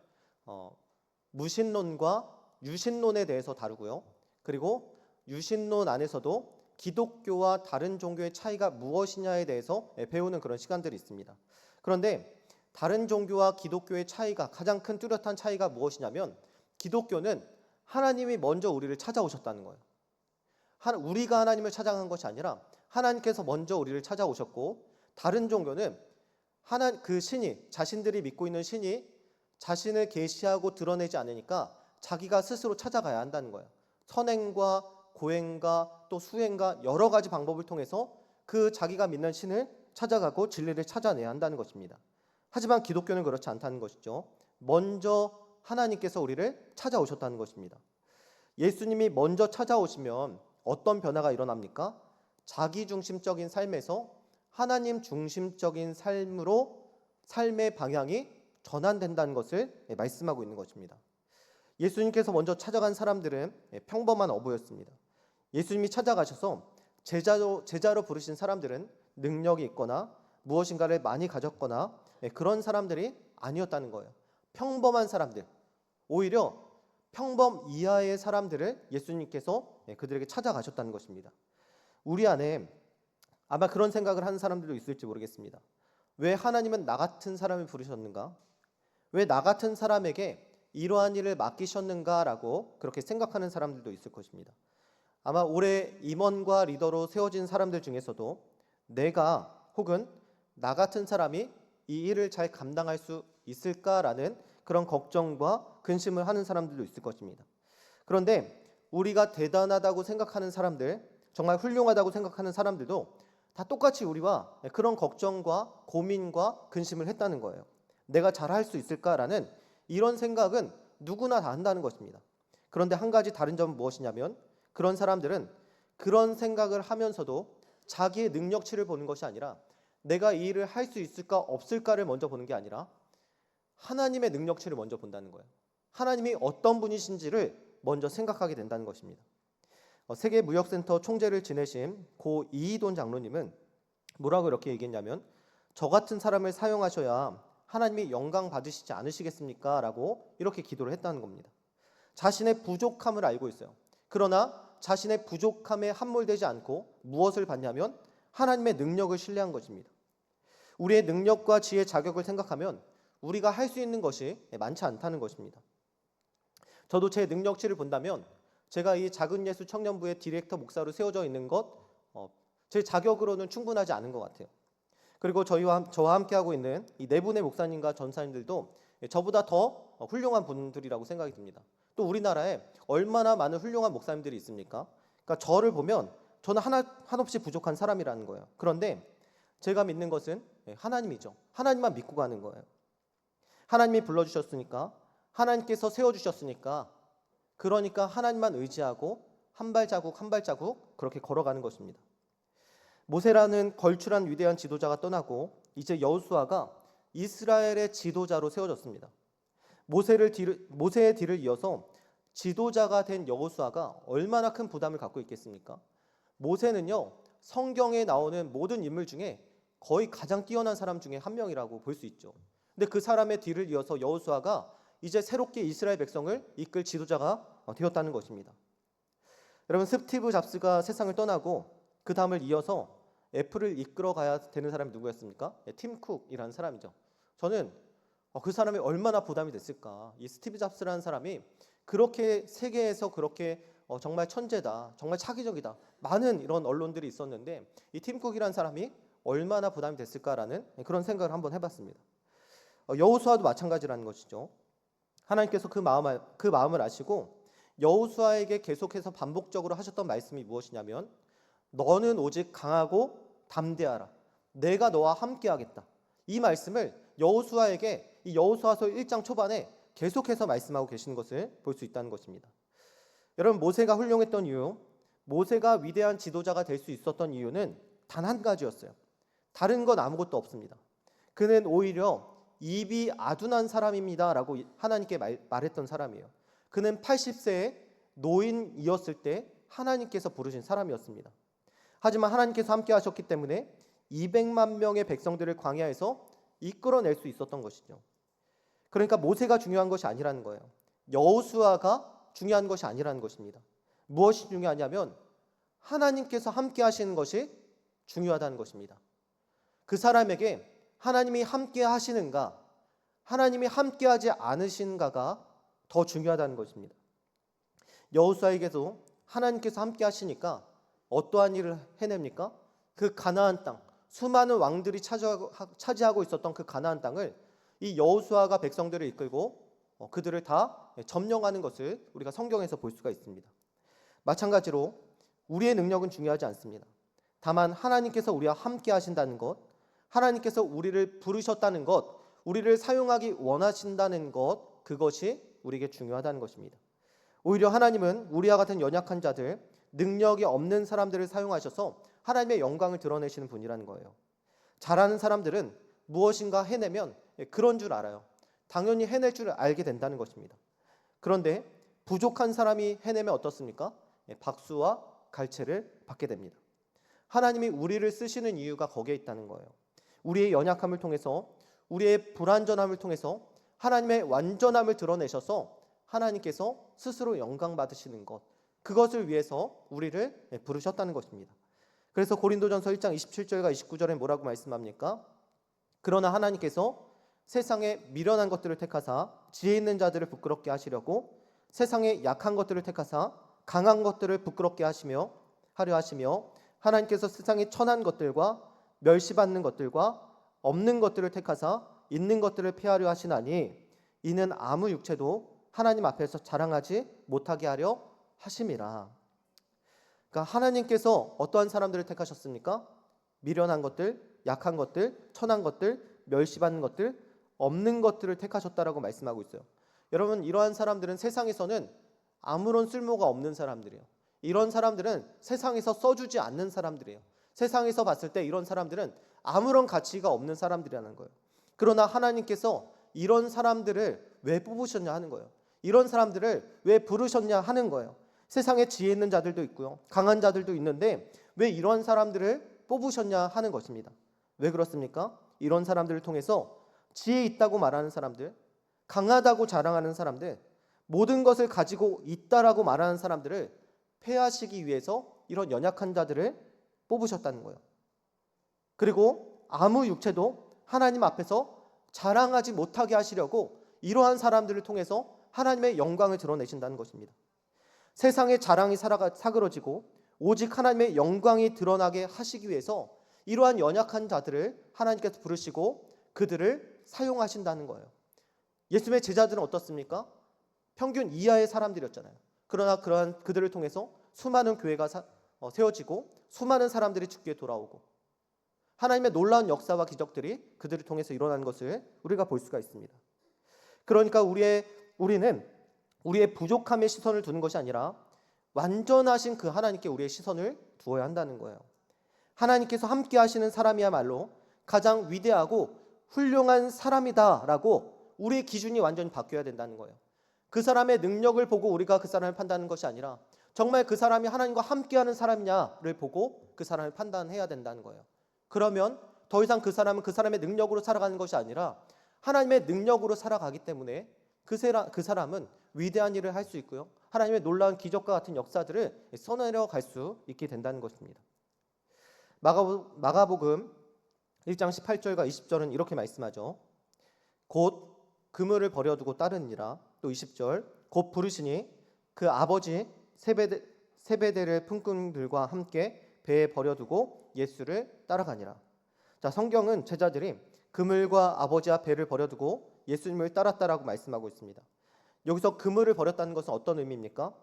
무신론과 유신론에 대해서 다루고요. 그리고 유신론 안에서도 기독교와 다른 종교의 차이가 무엇이냐에 대해서 배우는 그런 시간들이 있습니다. 그런데 다른 종교와 기독교의 차이가 가장 큰 뚜렷한 차이가 무엇이냐면 기독교는 하나님이 먼저 우리를 찾아오셨다는 거예요. 우리가 하나님을 찾아간 것이 아니라 하나님께서 먼저 우리를 찾아오셨고 다른 종교는 그 신이 자신들이 믿고 있는 신이 자신을 계시하고 드러내지 않으니까 자기가 스스로 찾아가야 한다는 거예요. 선행과 고행과 또 수행과 여러 가지 방법을 통해서 그 자기가 믿는 신을 찾아가고 진리를 찾아내야 한다는 것입니다. 하지만 기독교는 그렇지 않다는 것이죠. 먼저 하나님께서 우리를 찾아오셨다는 것입니다. 예수님이 먼저 찾아오시면 어떤 변화가 일어납니까? 자기 중심적인 삶에서 하나님 중심적인 삶으로 삶의 방향이 전환된다는 것을 말씀하고 있는 것입니다. 예수님께서 먼저 찾아간 사람들은 평범한 어부였습니다. 예수님이 찾아가셔서 제자로 부르신 사람들은 능력이 있거나 무엇인가를 많이 가졌거나 그런 사람들이 아니었다는 거예요. 평범한 사람들, 오히려 평범 이하의 사람들을 예수님께서 그들에게 찾아가셨다는 것입니다. 우리 안에 아마 그런 생각을 하는 사람들도 있을지 모르겠습니다. 왜 하나님은 나 같은 사람을 부르셨는가? 왜 나 같은 사람에게 이러한 일을 맡기셨는가라고 그렇게 생각하는 사람들도 있을 것입니다. 아마 올해 임원과 리더로 세워진 사람들 중에서도 내가 혹은 나 같은 사람이 이 일을 잘 감당할 수 있을까라는 그런 걱정과 근심을 하는 사람들도 있을 것입니다. 그런데 우리가 대단하다고 생각하는 사람들, 정말 훌륭하다고 생각하는 사람들도 다 똑같이 우리와 그런 걱정과 고민과 근심을 했다는 거예요. 내가 잘할 수 있을까라는 이런 생각은 누구나 다 한다는 것입니다. 그런데 한 가지 다른 점은 무엇이냐면 그런 사람들은 그런 생각을 하면서도 자기의 능력치를 보는 것이 아니라 내가 이 일을 할 수 있을까 없을까를 먼저 보는 게 아니라 하나님의 능력치를 먼저 본다는 거예요. 하나님이 어떤 분이신지를 먼저 생각하게 된다는 것입니다. 세계무역센터 총재를 지내신 고 이희돈 장로님은 뭐라고 이렇게 얘기했냐면 저 같은 사람을 사용하셔야 하나님이 영광 받으시지 않으시겠습니까? 라고 이렇게 기도를 했다는 겁니다. 자신의 부족함을 알고 있어요. 그러나 자신의 부족함에 함몰되지 않고 무엇을 받냐면 하나님의 능력을 신뢰한 것입니다. 우리의 능력과 지혜, 자격을 생각하면 우리가 할 수 있는 것이 많지 않다는 것입니다. 저도 제 능력치를 본다면 제가 이 작은 예수 청년부의 디렉터 목사로 세워져 있는 것 제 자격으로는 충분하지 않은 것 같아요. 그리고 저와 함께하고 있는 이 네 분의 목사님과 전사님들도 저보다 더 훌륭한 분들이라고 생각이 듭니다. 또 우리나라에 얼마나 많은 훌륭한 목사님들이 있습니까? 그러니까 저를 보면 저는 한없이 부족한 사람이라는 거예요. 그런데 제가 믿는 것은 하나님이죠. 하나님만 믿고 가는 거예요. 하나님이 불러주셨으니까, 하나님께서 세워주셨으니까, 그러니까 하나님만 의지하고 한 발자국 한 발자국 그렇게 걸어가는 것입니다. 모세라는 걸출한 위대한 지도자가 떠나고 이제 여호수아가 이스라엘의 지도자로 세워졌습니다. 모세의 뒤를 이어서 지도자가 된 여호수아가 얼마나 큰 부담을 갖고 있겠습니까? 모세는요, 성경에 나오는 모든 인물 중에 거의 가장 뛰어난 사람 중에 한 명이라고 볼 수 있죠. 근데 그 사람의 뒤를 이어서 여호수아가 이제 새롭게 이스라엘 백성을 이끌 지도자가 되었다는 것입니다. 여러분, 스티브 잡스가 세상을 떠나고 그 다음을 이어서 애플을 이끌어 가야 되는 사람이 누구였습니까? 팀 쿡이라는 사람이죠. 저는 그 사람이 얼마나 부담이 됐을까. 이 스티브 잡스라는 사람이 그렇게 세계에서 그렇게 정말 천재다, 정말 차기적이다, 많은 이런 언론들이 있었는데 이 팀 쿡이라는 사람이 얼마나 부담이 됐을까라는 그런 생각을 한번 해봤습니다. 여호수아도 마찬가지라는 것이죠. 하나님께서 그 마음을 아시고 여호수아에게 계속해서 반복적으로 하셨던 말씀이 무엇이냐면, 너는 오직 강하고 담대하라, 내가 너와 함께하겠다. 이 말씀을 여호수아에게 이 여호수아서 1장 초반에 계속해서 말씀하고 계시는 것을 볼 수 있다는 것입니다. 여러분, 모세가 훌륭했던 이유, 모세가 위대한 지도자가 될 수 있었던 이유는 단 한 가지였어요. 다른 건 아무것도 없습니다. 그는 오히려 입이 아둔한 사람입니다 라고 하나님께 말했던 사람이에요. 그는 80세의 노인이었을 때 하나님께서 부르신 사람이었습니다. 하지만 하나님께서 함께 하셨기 때문에 200만 명의 백성들을 광야에서 이끌어낼 수 있었던 것이죠. 그러니까 모세가 중요한 것이 아니라는 거예요. 여호수아가 중요한 것이 아니라는 것입니다. 무엇이 중요하냐면 하나님께서 함께 하시는 것이 중요하다는 것입니다. 그 사람에게 하나님이 함께 하시는가, 하나님이 함께 하지 않으신가가 더 중요하다는 것입니다. 여호수아에게도 하나님께서 함께 하시니까 어떠한 일을 해냅니까? 그 가나안 땅, 수많은 왕들이 차지하고 있었던 그 가나안 땅을 이 여호수아가 백성들을 이끌고 그들을 다 점령하는 것을 우리가 성경에서 볼 수가 있습니다. 마찬가지로 우리의 능력은 중요하지 않습니다. 다만 하나님께서 우리와 함께 하신다는 것, 하나님께서 우리를 부르셨다는 것, 우리를 사용하기 원하신다는 것, 그것이 우리에게 중요하다는 것입니다. 오히려 하나님은 우리와 같은 연약한 자들, 능력이 없는 사람들을 사용하셔서 하나님의 영광을 드러내시는 분이라는 거예요. 잘하는 사람들은 무엇인가 해내면 그런 줄 알아요. 당연히 해낼 줄 알게 된다는 것입니다. 그런데 부족한 사람이 해내면 어떻습니까? 박수와 갈채를 받게 됩니다. 하나님이 우리를 쓰시는 이유가 거기에 있다는 거예요. 우리의 연약함을 통해서, 우리의 불완전함을 통해서 하나님의 완전함을 드러내셔서 하나님께서 스스로 영광 받으시는 것, 그것을 위해서 우리를 부르셨다는 것입니다. 그래서 고린도전서 1장 27절과 29절에 뭐라고 말씀합니까? 그러나 하나님께서 세상에 미련한 것들을 택하사 지혜 있는 자들을 부끄럽게 하시려고 세상에 약한 것들을 택하사 강한 것들을 부끄럽게 하려 하시며 하나님께서 세상에 천한 것들과 멸시받는 것들과 없는 것들을 택하사 있는 것들을 폐하려 하시나니 이는 아무 육체도 하나님 앞에서 자랑하지 못하게 하려 하심이라. 그러니까 하나님께서 어떠한 사람들을 택하셨습니까? 미련한 것들, 약한 것들, 천한 것들, 멸시받는 것들, 없는 것들을 택하셨다라고 말씀하고 있어요. 여러분, 이러한 사람들은 세상에서는 아무런 쓸모가 없는 사람들이에요. 이런 사람들은 세상에서 써주지 않는 사람들이에요. 세상에서 봤을 때 이런 사람들은 아무런 가치가 없는 사람들이라는 거예요. 그러나 하나님께서 이런 사람들을 왜 뽑으셨냐 하는 거예요. 이런 사람들을 왜 부르셨냐 하는 거예요. 세상에 지혜 있는 자들도 있고요, 강한 자들도 있는데 왜 이런 사람들을 뽑으셨냐 하는 것입니다. 왜 그렇습니까? 이런 사람들을 통해서 지혜 있다고 말하는 사람들, 강하다고 자랑하는 사람들, 모든 것을 가지고 있다라고 말하는 사람들을 폐하시기 위해서 이런 연약한 자들을 뽑으셨다는 거예요. 그리고 아무 육체도 하나님 앞에서 자랑하지 못하게 하시려고 이러한 사람들을 통해서 하나님의 영광을 드러내신다는 것입니다. 세상의 자랑이 사그러지고 오직 하나님의 영광이 드러나게 하시기 위해서 이러한 연약한 자들을 하나님께서 부르시고 그들을 사용하신다는 거예요. 예수님의 제자들은 어떻습니까? 평균 이하의 사람들이었잖아요. 그러나 그러한 그들을 통해서 수많은 교회가 세워지고 수많은 사람들이 주께 돌아오고 하나님의 놀라운 역사와 기적들이 그들을 통해서 일어나는 것을 우리가 볼 수가 있습니다. 그러니까 우리는 우리의 부족함에 시선을 두는 것이 아니라 완전하신 그 하나님께 우리의 시선을 두어야 한다는 거예요. 하나님께서 함께 하시는 사람이야말로 가장 위대하고 훌륭한 사람이다라고 우리의 기준이 완전히 바뀌어야 된다는 거예요. 그 사람의 능력을 보고 우리가 그 사람을 판단하는 것이 아니라 정말 그 사람이 하나님과 함께하는 사람이냐를 보고 그 사람을 판단해야 된다는 거예요. 그러면 더 이상 그 사람은 그 사람의 능력으로 살아가는 것이 아니라 하나님의 능력으로 살아가기 때문에 그 사람은 위대한 일을 할 수 있고요. 하나님의 놀라운 기적과 같은 역사들을 써내려 갈 수 있게 된다는 것입니다. 마가복음 1장 18절과 20절은 이렇게 말씀하죠. 곧 그물을 버려두고 따르니라. 또 20절 곧 부르시니 그 아버지 세베대를 품꾼들과 함께 배에 버려두고 예수를 따라가니라. 자, 성경은 제자들이 그물과 아버지와 배를 버려두고 예수님을 따랐다라고 말씀하고 있습니다. 여기서 그물을 버렸다는 것은 어떤 의미입니까?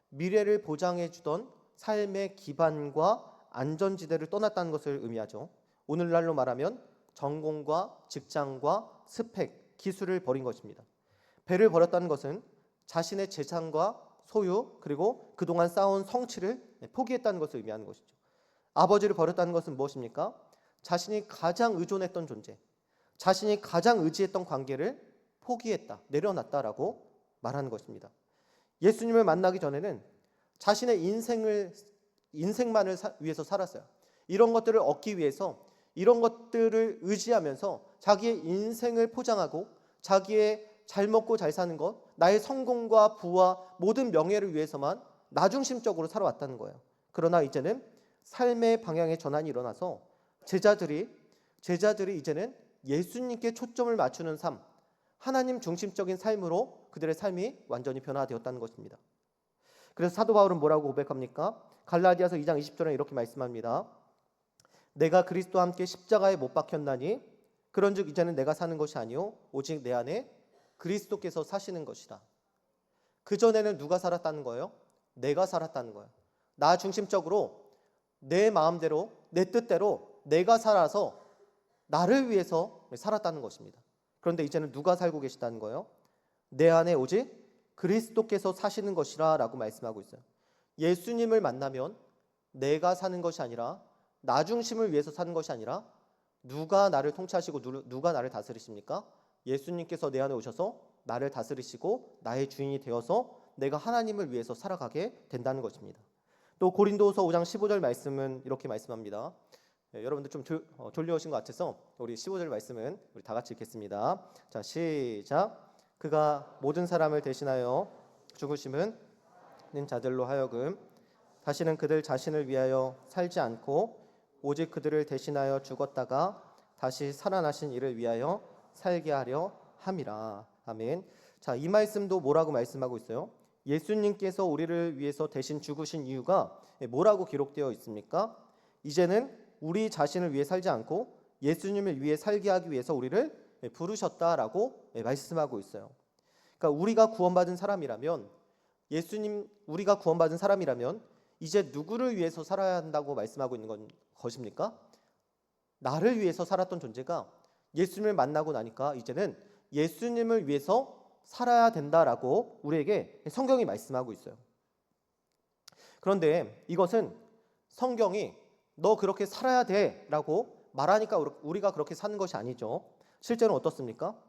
미래를 보장해 주던 삶의 기반과 안전지대를 떠났다는 것을 의미하죠. 오늘날로 말하면 전공과 직장과 스펙, 기술을 버린 것입니다. 배를 버렸다는 것은 자신의 재산과 소유 그리고 그동안 쌓아온 성취를 포기했다는 것을 의미하는 것이죠. 아버지를 버렸다는 것은 무엇입니까? 자신이 가장 의존했던 존재, 자신이 가장 의지했던 관계를 포기했다, 내려놨다라고 말하는 것입니다. 예수님을 만나기 전에는 자신의 인생만을 위해서 살았어요. 이런 것들을 얻기 위해서 이런 것들을 의지하면서 자기의 인생을 포장하고 자기의 잘 먹고 잘 사는 것, 나의 성공과 부와 모든 명예를 위해서만 나중심적으로 살아왔다는 거예요. 그러나 이제는 삶의 방향의 전환이 일어나서 제자들이 이제는 예수님께 초점을 맞추는 삶, 하나님 중심적인 삶으로 그들의 삶이 완전히 변화되었다는 것입니다. 그래서 사도 바울은 뭐라고 고백합니까? 갈라디아서 2장 20절에 이렇게 말씀합니다. 내가 그리스도와 함께 십자가에 못 박혔나니 그런즉 이제는 내가 사는 것이 아니요 오직 내 안에 그리스도께서 사시는 것이다. 그전에는 누가 살았다는 거예요? 내가 살았다는 거예요. 나 중심적으로 내 마음대로 내 뜻대로 내가 살아서 나를 위해서 살았다는 것입니다. 그런데 이제는 누가 살고 계시다는 거예요? 내 안에 오직 그리스도께서 사시는 것이라 라고 말씀하고 있어요. 예수님을 만나면 내가 사는 것이 아니라 나 중심을 위해서 사는 것이 아니라 누가 나를 통치하시고 누가 나를 다스리십니까? 예수님께서 내 안에 오셔서 나를 다스리시고 나의 주인이 되어서 내가 하나님을 위해서 살아가게 된다는 것입니다. 또 고린도후서 5장 15절 말씀은 이렇게 말씀합니다. 여러분들 좀 졸려오신 것 같아서 우리 15절 말씀은 우리 다 같이 읽겠습니다. 자, 시작. 그가 모든 사람을 대신하여 죽으심은 자들로 하여금 다시는 그들 자신을 위하여 살지 않고 오직 그들을 대신하여 죽었다가 다시 살아나신 이를 위하여 살게 하려 함이라. 아멘. 자, 이 말씀도 뭐라고 말씀하고 있어요? 예수님께서 우리를 위해서 대신 죽으신 이유가 뭐라고 기록되어 있습니까? 이제는 우리 자신을 위해 살지 않고 예수님을 위해 살게 하기 위해서 우리를 부르셨다라고 말씀하고 있어요. 그러니까 우리가 구원받은 사람이라면 우리가 구원받은 사람이라면 이제 누구를 위해서 살아야 한다고 말씀하고 있는 것입니까? 나를 위해서 살았던 존재가 예수님을 만나고 나니까 이제는 예수님을 위해서 살아야 된다라고 우리에게 성경이 말씀하고 있어요. 그런데 이것은 성경이 너 그렇게 살아야 돼라고 말하니까 우리가 그렇게 사는 것이 아니죠. 실제로는 어떻습니까?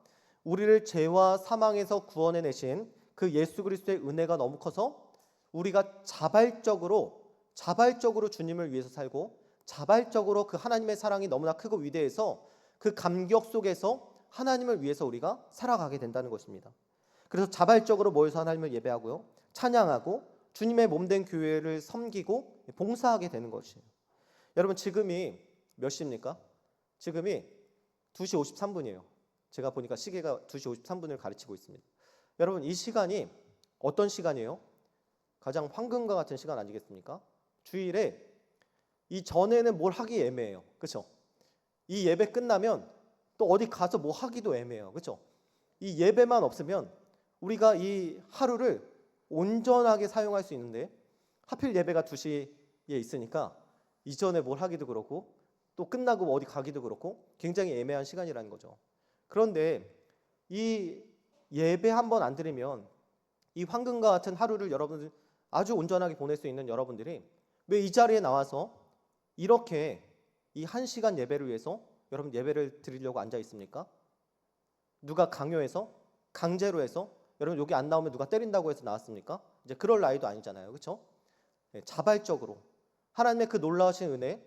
우리를 죄와 사망에서 구원해내신 그 예수 그리스도의 은혜가 너무 커서 우리가 자발적으로 주님을 위해서 살고 자발적으로 그 하나님의 사랑이 너무나 크고 위대해서 그 감격 속에서 하나님을 위해서 우리가 살아가게 된다는 것입니다. 그래서 자발적으로 모여서 하나님을 예배하고요, 찬양하고 주님의 몸된 교회를 섬기고 봉사하게 되는 것이에요. 여러분 지금이 몇 시입니까? 지금이 2시 53분이에요. 제가 보니까 시계가 2시 53분을 가르치고 있습니다. 여러분 이 시간이 어떤 시간이에요? 가장 황금과 같은 시간 아니겠습니까? 주일에 이 전에는 뭘 하기 애매해요. 그렇죠? 이 예배 끝나면 또 어디 가서 뭐 하기도 애매해요. 그렇죠? 이 예배만 없으면 우리가 이 하루를 온전하게 사용할 수 있는데 하필 예배가 2시에 있으니까 이전에 뭘 하기도 그렇고 또 끝나고 어디 가기도 그렇고 굉장히 애매한 시간이라는 거죠. 그런데 이 예배 한번 안 드리면 이 황금과 같은 하루를 여러분들 아주 온전하게 보낼 수 있는 여러분들이 왜 이 자리에 나와서 이렇게 이 1시간 예배를 위해서 여러분 예배를 드리려고 앉아 있습니까? 누가 강요해서 강제로 해서 여러분 여기 안 나오면 누가 때린다고 해서 나왔습니까? 이제 그럴 나이도 아니잖아요. 그렇죠? 자발적으로 하나님의 그 놀라우신 은혜,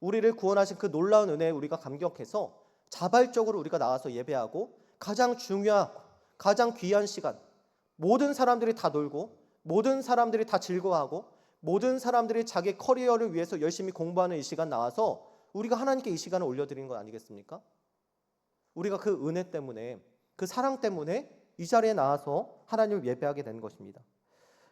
우리를 구원하신 그 놀라운 은혜에 우리가 감격해서 자발적으로 우리가 나와서 예배하고 가장 중요하고 가장 귀한 시간, 모든 사람들이 다 놀고 모든 사람들이 다 즐거워하고 모든 사람들이 자기 커리어를 위해서 열심히 공부하는 이 시간 나와서 우리가 하나님께 이 시간을 올려드린 것 아니겠습니까? 우리가 그 은혜 때문에 그 사랑 때문에 이 자리에 나와서 하나님을 예배하게 되는 것입니다.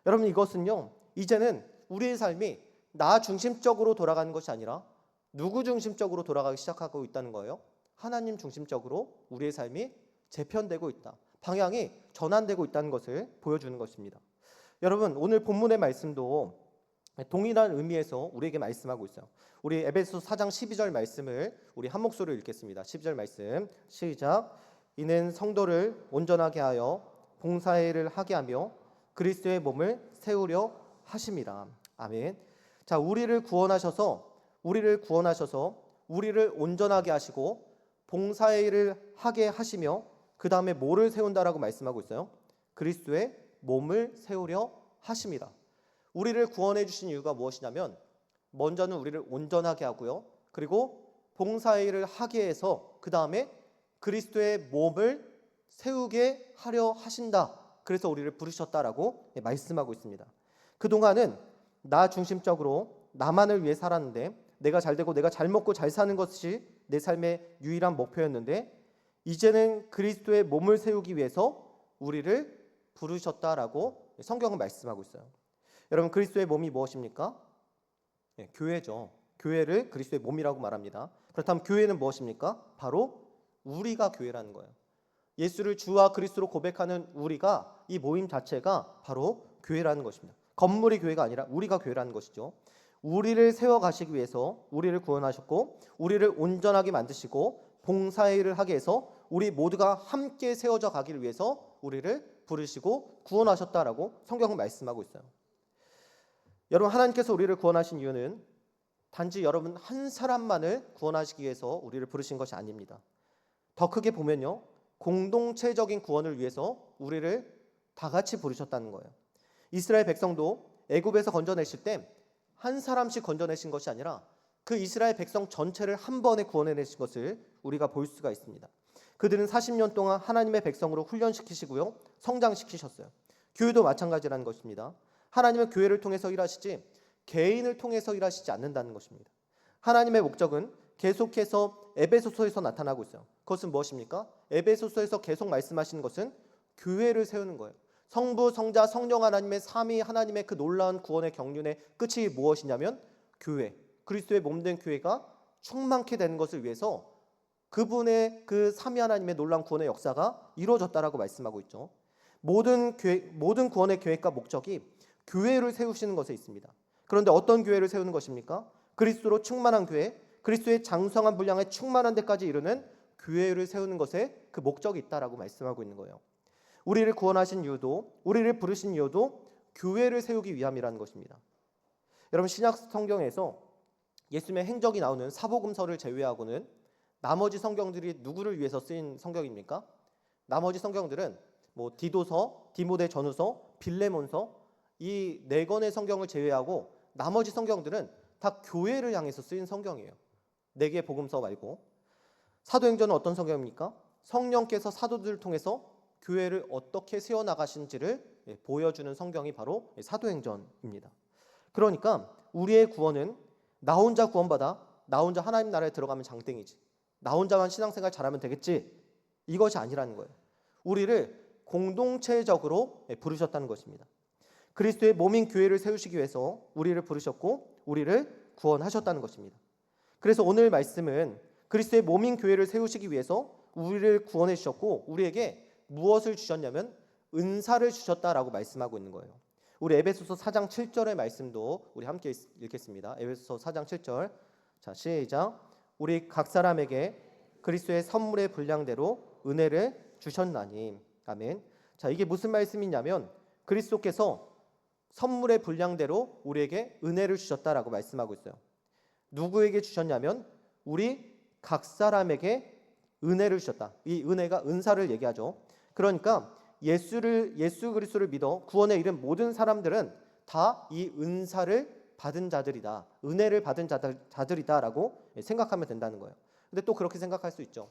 여러분, 이것은요, 이제는 우리의 삶이 나 중심적으로 돌아가는 것이 아니라 누구 중심적으로 돌아가기 시작하고 있다는 거예요. 하나님 중심적으로 우리의 삶이 재편되고 있다, 방향이 전환되고 있다는 것을 보여주는 것입니다. 여러분, 오늘 본문의 말씀도 동일한 의미에서 우리에게 말씀하고 있어요. 우리 에베소서 4장 12절 말씀을 우리 한 목소리로 읽겠습니다. 12절 말씀 시작. 이는 성도를 온전하게 하여 봉사의 일을 하게 하며 그리스도의 몸을 세우려 하심이라. 아멘. 자, 우리를 구원하셔서 우리를 온전하게 하시고 봉사의 일을 하게 하시며 그 다음에 뭐를 세운다라고 말씀하고 있어요? 그리스도의 몸을 세우려 하심이라. 우리를 구원해 주신 이유가 무엇이냐면 먼저는 우리를 온전하게 하고요, 그리고 봉사의 일을 하게 해서 그 다음에 그리스도의 몸을 세우게 하려 하신다. 그래서 우리를 부르셨다라고 말씀하고 있습니다. 그동안은 나 중심적으로 나만을 위해 살았는데 내가 잘 되고 내가 잘 먹고 잘 사는 것이 내 삶의 유일한 목표였는데 이제는 그리스도의 몸을 세우기 위해서 우리를 부르셨다라고 성경은 말씀하고 있어요. 여러분, 그리스도의 몸이 무엇입니까? 교회죠. 교회를 그리스도의 몸이라고 말합니다. 그렇다면 교회는 무엇입니까? 바로 우리가 교회라는 거예요. 예수를 주와 그리스도로 고백하는 우리가, 이 모임 자체가 바로 교회라는 것입니다. 건물이 교회가 아니라 우리가 교회라는 것이죠. 우리를 세워가시기 위해서 우리를 구원하셨고 우리를 온전하게 만드시고 봉사의 일을 하게 해서 우리 모두가 함께 세워져 가기를 위해서 우리를 부르시고 구원하셨다라고 성경은 말씀하고 있어요. 여러분, 하나님께서 우리를 구원하신 이유는 단지 여러분 한 사람만을 구원하시기 위해서 우리를 부르신 것이 아닙니다. 더 크게 보면요, 공동체적인 구원을 위해서 우리를 다 같이 부르셨다는 거예요. 이스라엘 백성도 애굽에서 건져내실 때 한 사람씩 건져내신 것이 아니라 그 이스라엘 백성 전체를 한 번에 구원해내신 것을 우리가 볼 수가 있습니다. 그들은 40년 동안 하나님의 백성으로 훈련시키시고요, 성장시키셨어요. 교회도 마찬가지라는 것입니다. 하나님은 교회를 통해서 일하시지 개인을 통해서 일하시지 않는다는 것입니다. 하나님의 목적은 계속해서 에베소서에서 나타나고 있어요. 그것은 무엇입니까? 에베소서에서 계속 말씀하시는 것은 교회를 세우는 거예요. 성부, 성자, 성령 하나님의 삼위 하나님의 그 놀라운 구원의 경륜의 끝이 무엇이냐면 교회, 그리스도의 몸된 교회가 충만케 되는 것을 위해서 그분의 그 삼위 하나님의 놀라운 구원의 역사가 이루어졌다라고 말씀하고 있죠. 모든 구원의 계획과 목적이 교회를 세우시는 것에 있습니다. 그런데 어떤 교회를 세우는 것입니까? 그리스도로 충만한 교회, 그리스도의 장성한 분량에 충만한 데까지 이르는 교회를 세우는 것에 그 목적이 있다라고 말씀하고 있는 거예요. 우리를 구원하신 이유도, 우리를 부르신 이유도 교회를 세우기 위함이라는 것입니다. 여러분, 신약 성경에서 예수님의 행적이 나오는 사복음서를 제외하고는 나머지 성경들이 누구를 위해서 쓰인 성경입니까? 나머지 성경들은 뭐 디도서, 디모데 전후서, 빌레몬서, 이 4권의 성경을 제외하고 나머지 성경들은 다 교회를 향해서 쓰인 성경이에요. 4개의 복음서 말고. 사도행전은 어떤 성경입니까? 성령께서 사도들을 통해서 교회를 어떻게 세워나가신지를 보여주는 성경이 바로 사도행전입니다. 그러니까 우리의 구원은 나 혼자 구원받아 나 혼자 하나님 나라에 들어가면 장땡이지, 나 혼자만 신앙생활 잘하면 되겠지, 이것이 아니라는 거예요. 우리를 공동체적으로 부르셨다는 것입니다. 그리스도의 몸인 교회를 세우시기 위해서 우리를 부르셨고 우리를 구원하셨다는 것입니다. 그래서 오늘 말씀은 그리스도의 몸인 교회를 세우시기 위해서 우리를 구원해 주셨고 우리에게 무엇을 주셨냐면 은사를 주셨다라고 말씀하고 있는 거예요. 우리 에베소서 4장 7절의 말씀도 우리 함께 읽겠습니다. 에베소서 4장 7절. 자, 시작. 우리 각 사람에게 그리스도의 선물의 분량대로 은혜를 주셨나니. 아멘. 자, 이게 무슨 말씀이냐면 그리스도께서 선물의 분량대로 우리에게 은혜를 주셨다라고 말씀하고 있어요. 누구에게 주셨냐면 우리 각 사람에게 은혜를 주셨다. 이 은혜가 은사를 얘기하죠. 그러니까 예수 그리스도를 믿어 구원에 이른 모든 사람들은 다 이 은사를 받은 자들이다, 은혜를 받은 자들이다라고 생각하면 된다는 거예요. 근데 또 그렇게 생각할 수 있죠.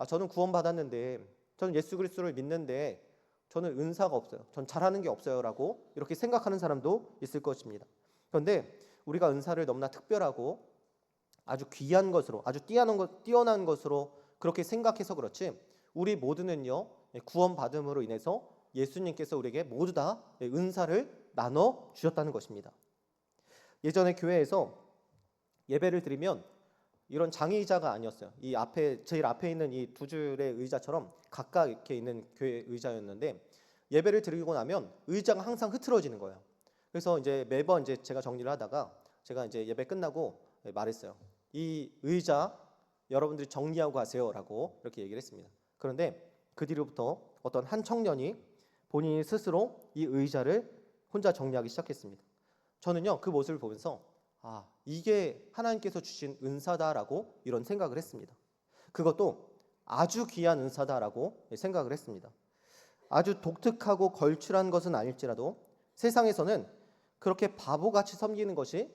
저는 구원받았는데, 저는 예수 그리스도를 믿는데 저는 은사가 없어요, 전 잘하는 게 없어요라고 이렇게 생각하는 사람도 있을 것입니다. 그런데 우리가 은사를 너무나 특별하고 아주 귀한 것으로, 아주 뛰어난 것으로 그렇게 생각해서 그렇지, 우리 모두는요, 구원받음으로 인해서 예수님께서 우리에게 모두 다 은사를 나눠 주셨다는 것입니다. 예전에 교회에서 예배를 드리면 이런 장의자가 아니었어요. 이 앞에, 제일 앞에 있는 이 두 줄의 의자처럼 각각 이렇게 있는 교회 의자였는데, 예배를 드리고 나면 의자가 항상 흐트러지는 거예요. 그래서 이제 매번 이제 제가 정리를 하다가 제가 이제 예배 끝나고 말했어요. 이 의자 여러분들이 정리하고 가세요라고 이렇게 얘기를 했습니다. 그런데 그 뒤로부터 어떤 한 청년이 본인이 스스로 이 의자를 혼자 정리하기 시작했습니다. 저는요, 그 모습을 보면서 이게 하나님께서 주신 은사다라고 이런 생각을 했습니다. 그것도 아주 귀한 은사다라고 생각을 했습니다. 아주 독특하고 걸출한 것은 아닐지라도 세상에서는 그렇게 바보같이 섬기는 것이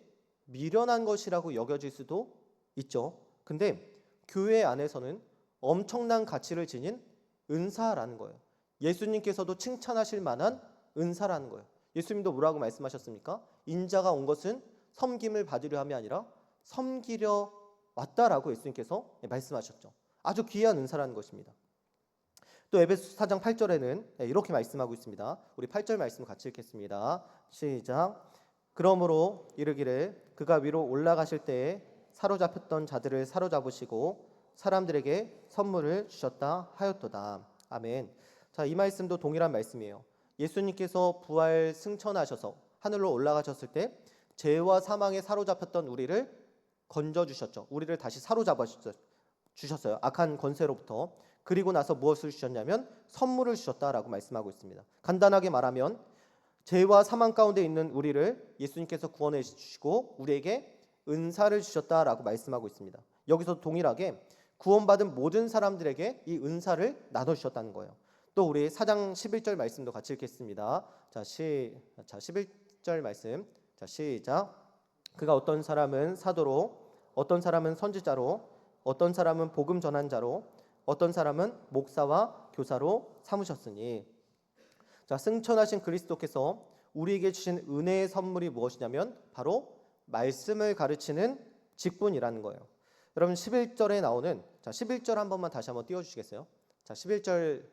미련한 것이라고 여겨질 수도 있죠. 근데 교회 안에서는 엄청난 가치를 지닌 은사라는 거예요. 예수님께서도 칭찬하실 만한 은사라는 거예요. 예수님도 뭐라고 말씀하셨습니까? 인자가 온 것은 섬김을 받으려 함이 아니라 섬기려 왔다라고 예수님께서 말씀하셨죠. 아주 귀한 은사라는 것입니다. 또 에베소 4장 8절에는 이렇게 말씀하고 있습니다. 우리 8절 말씀 같이 읽겠습니다. 시작. 그러므로 이르기를 그가 위로 올라가실 때에 사로잡혔던 자들을 사로잡으시고 사람들에게 선물을 주셨다 하였도다. 아멘. 자, 이 말씀도 동일한 말씀이에요. 예수님께서 부활 승천하셔서 하늘로 올라가셨을 때 죄와 사망에 사로잡혔던 우리를 건져주셨죠. 우리를 다시 사로잡아 주셨어요. 악한 권세로부터. 그리고 나서 무엇을 주셨냐면 선물을 주셨다라고 말씀하고 있습니다. 간단하게 말하면 죄와 사망 가운데 있는 우리를 예수님께서 구원해 주시고 우리에게 은사를 주셨다라고 말씀하고 있습니다. 여기서 동일하게 구원받은 모든 사람들에게 이 은사를 나눠주셨다는 거예요. 또 우리 4장 11절 말씀도 같이 읽겠습니다. 자, 11절 말씀. 자, 시작. 그가 어떤 사람은 사도로, 어떤 사람은 선지자로, 어떤 사람은 복음 전환자로, 어떤 사람은 목사와 교사로 삼으셨으니. 자, 승천하신 그리스도께서 우리에게 주신 은혜의 선물이 무엇이냐면 바로 말씀을 가르치는 직분이라는 거예요. 여러분 11절에 나오는, 자, 11절 한 번만 다시 한번 띄워주시겠어요? 자, 11절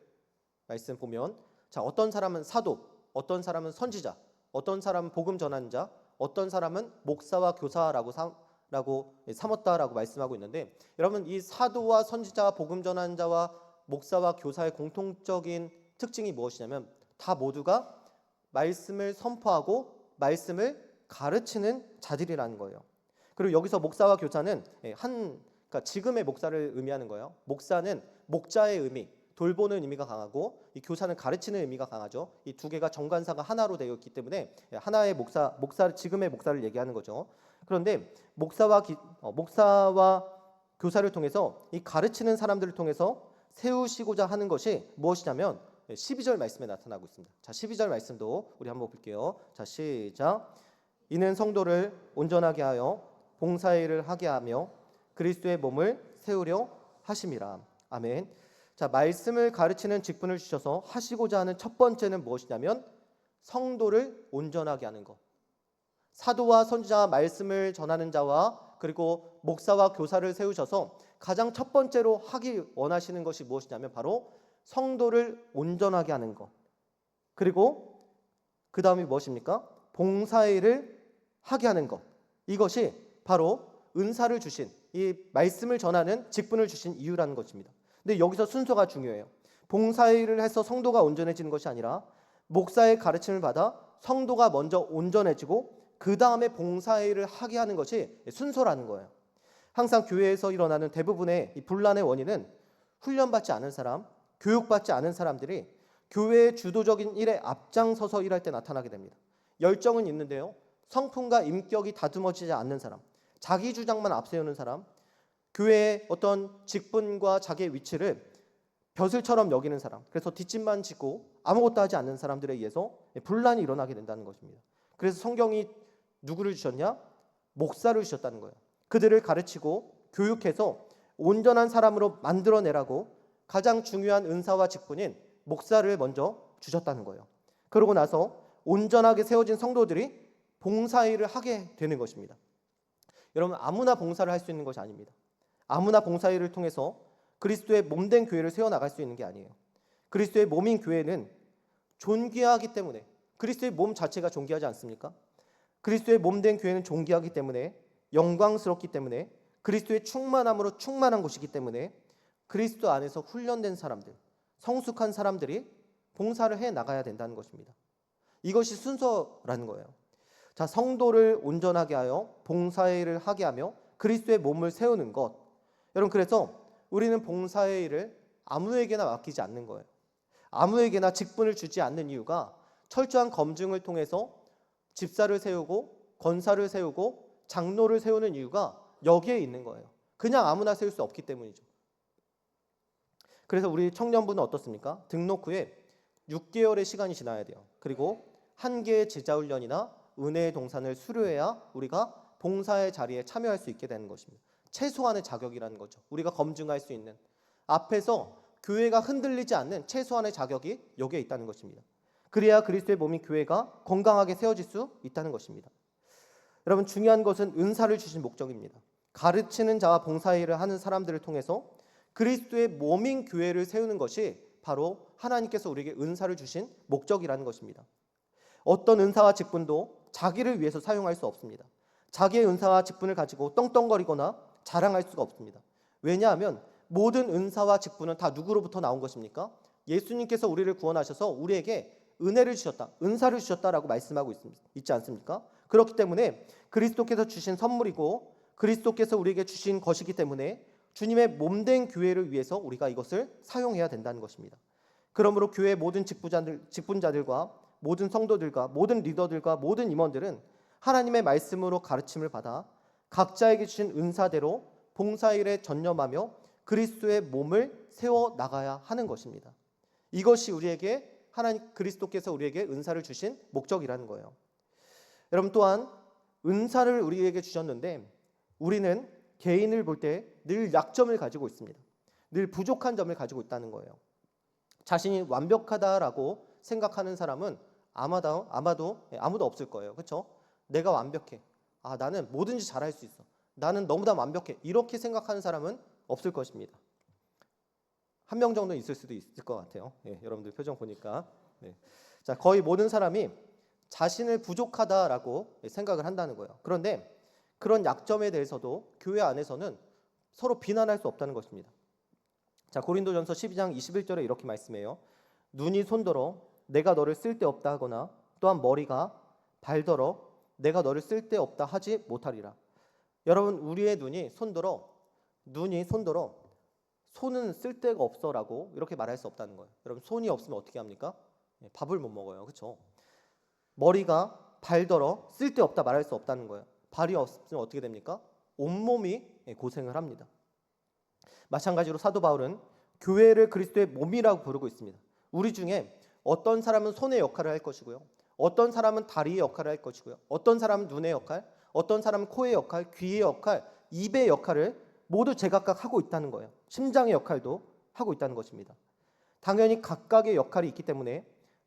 말씀 보면, 자, 어떤 사람은 사도, 어떤 사람은 선지자, 어떤 사람은 복음 전환자, 어떤 사람은 목사와 교사라고 삼았다라고 말씀하고 있는데, 여러분 이 사도와 선지자, 복음 전환자와 목사와 교사의 공통적인 특징이 무엇이냐면 다 모두가 말씀을 선포하고 말씀을 가르치는 자들이라는 거예요. 그리고 여기서 목사와 교사는 그러니까 지금의 목사를 의미하는 거예요. 목사는 목자의 의미, 돌보는 의미가 강하고, 이 교사는 가르치는 의미가 강하죠. 이 두 개가 정관사가 하나로 되어 있기 때문에 하나의 목사, 지금의 목사를 얘기하는 거죠. 그런데 목사와 교사를 통해서, 이 가르치는 사람들을 통해서 세우시고자 하는 것이 무엇이냐면 12절 말씀에 나타나고 있습니다. 자, 12절 말씀도 우리 한번 볼게요. 자, 시작. 이는 성도를 온전하게 하여 봉사일을 하게 하며 그리스도의 몸을 세우려 하심이라. 아멘. 자, 말씀을 가르치는 직분을 주셔서 하시고자 하는 첫 번째는 무엇이냐면 성도를 온전하게 하는 것. 사도와 선지자와 말씀을 전하는 자와 그리고 목사와 교사를 세우셔서 가장 첫 번째로 하기 원하시는 것이 무엇이냐면 바로 성도를 온전하게 하는 것. 그리고 그 다음이 무엇입니까? 봉사일을 하게 하는 것. 이것이 바로 은사를 주신, 이 말씀을 전하는 직분을 주신 이유라는 것입니다. 근데 여기서 순서가 중요해요. 봉사일을 해서 성도가 온전해지는 것이 아니라 목사의 가르침을 받아 성도가 먼저 온전해지고 그 다음에 봉사일을 하게 하는 것이 순서라는 거예요. 항상 교회에서 일어나는 대부분의 이 분란의 원인은 훈련받지 않은 사람, 교육받지 않은 사람들이 교회의 주도적인 일에 앞장서서 일할 때 나타나게 됩니다. 열정은 있는데요, 성품과 인격이 다듬어지지 않는 사람, 자기 주장만 앞세우는 사람, 교회의 어떤 직분과 자기의 위치를 벼슬처럼 여기는 사람, 그래서 뒷짐만 지고 아무것도 하지 않는 사람들에 의해서 분란이 일어나게 된다는 것입니다. 그래서 성경이 누구를 주셨냐? 목사를 주셨다는 거예요. 그들을 가르치고 교육해서 온전한 사람으로 만들어내라고 가장 중요한 은사와 직분인 목사를 먼저 주셨다는 거예요. 그러고 나서 온전하게 세워진 성도들이 봉사일을 하게 되는 것입니다. 여러분, 아무나 봉사를 할 수 있는 것이 아닙니다. 아무나 봉사일을 통해서 그리스도의 몸된 교회를 세워나갈 수 있는 게 아니에요. 그리스도의 몸인 교회는 존귀하기 때문에, 그리스도의 몸 자체가 존귀하지 않습니까? 그리스도의 몸된 교회는 존귀하기 때문에, 영광스럽기 때문에, 그리스도의 충만함으로 충만한 곳이기 때문에 그리스도 안에서 훈련된 사람들, 성숙한 사람들이 봉사를 해 나가야 된다는 것입니다. 이것이 순서라는 거예요. 자, 성도를 온전하게 하여 봉사의 일을 하게 하며 그리스도의 몸을 세우는 것. 여러분, 그래서 우리는 봉사의 일을 아무에게나 맡기지 않는 거예요. 아무에게나 직분을 주지 않는 이유가 철저한 검증을 통해서 집사를 세우고 권사를 세우고 장로를 세우는 이유가 여기에 있는 거예요. 그냥 아무나 세울 수 없기 때문이죠. 그래서 우리 청년부는 어떻습니까? 등록 후에 6개월의 시간이 지나야 돼요. 그리고 한 개의 제자훈련이나 은혜의 동산을 수료해야 우리가 봉사의 자리에 참여할 수 있게 되는 것입니다. 최소한의 자격이라는 거죠. 우리가 검증할 수 있는, 앞에서 교회가 흔들리지 않는 최소한의 자격이 여기에 있다는 것입니다. 그래야 그리스도의 몸인 교회가 건강하게 세워질 수 있다는 것입니다. 여러분, 중요한 것은 은사를 주신 목적입니다. 가르치는 자와 봉사일을 하는 사람들을 통해서 그리스도의 몸인 교회를 세우는 것이 바로 하나님께서 우리에게 은사를 주신 목적이라는 것입니다. 어떤 은사와 직분도 자기를 위해서 사용할 수 없습니다. 자기의 은사와 직분을 가지고 떵떵거리거나 자랑할 수가 없습니다. 왜냐하면 모든 은사와 직분은 다 누구로부터 나온 것입니까? 예수님께서 우리를 구원하셔서 우리에게 은혜를 주셨다, 은사를 주셨다라고 말씀하고 있지 않습니까? 그렇기 때문에 그리스도께서 주신 선물이고 그리스도께서 우리에게 주신 것이기 때문에 주님의 몸된 교회를 위해서 우리가 이것을 사용해야 된다는 것입니다. 그러므로 교회의 모든 직분자들과 모든 성도들과 모든 리더들과 모든 임원들은 하나님의 말씀으로 가르침을 받아 각자에게 주신 은사대로 봉사일에 전념하며 그리스도의 몸을 세워 나가야 하는 것입니다. 이것이 우리에게 그리스도께서 우리에게 은사를 주신 목적이라는 거예요. 여러분, 또한 은사를 우리에게 주셨는데 우리는 개인을 볼 때 늘 약점을 가지고 있습니다. 늘 부족한 점을 가지고 있다는 거예요. 자신이 완벽하다라고 생각하는 사람은 아마도 아무도 없을 거예요. 그렇죠? 내가 완벽해. 나는 뭐든지 잘할 수 있어. 나는 너무나 완벽해. 이렇게 생각하는 사람은 없을 것입니다. 한 명 정도 있을 수도 있을 것 같아요. 여러분들 표정 보니까. 자, 거의 모든 사람이 자신을 부족하다라고 생각을 한다는 거예요. 그런데 그런 약점에 대해서도 교회 안에서는 서로 비난할 수 없다는 것입니다. 자, 고린도전서 12장 21절에 이렇게 말씀해요. 눈이 손더러 내가 너를 쓸데없다 하거나 또한 머리가 발더러 내가 너를 쓸데없다 하지 못하리라. 여러분, 우리의 눈이 손더러 손은 쓸데가 없어라고 이렇게 말할 수 없다는 거예요. 여러분, 손이 없으면 어떻게 합니까? 밥을 못 먹어요. 그렇죠? 머리가 발더러 쓸데없다 말할 수 없다는 거예요. 발이 없으면 어떻게 됩니까? 온몸이 고생을 합니다. 마찬가지로 사도 바울은 교회를 그리스도의 몸이라고 부르고 있습니다. 우리 중에 어떤 사람은 손의 역할을 할 것이고요, 어떤 사람은 다리의 역할을 할 것이고요, 어떤 사람은 눈의 역할, 어떤 사람은 코의 역할, 귀의 역할, 입의 역할을 모두 제각각 하고 있다는 거예요. 심장의 역할도 하고 있다는 것입니다. 당연히 각각의 역할이 있기 때문에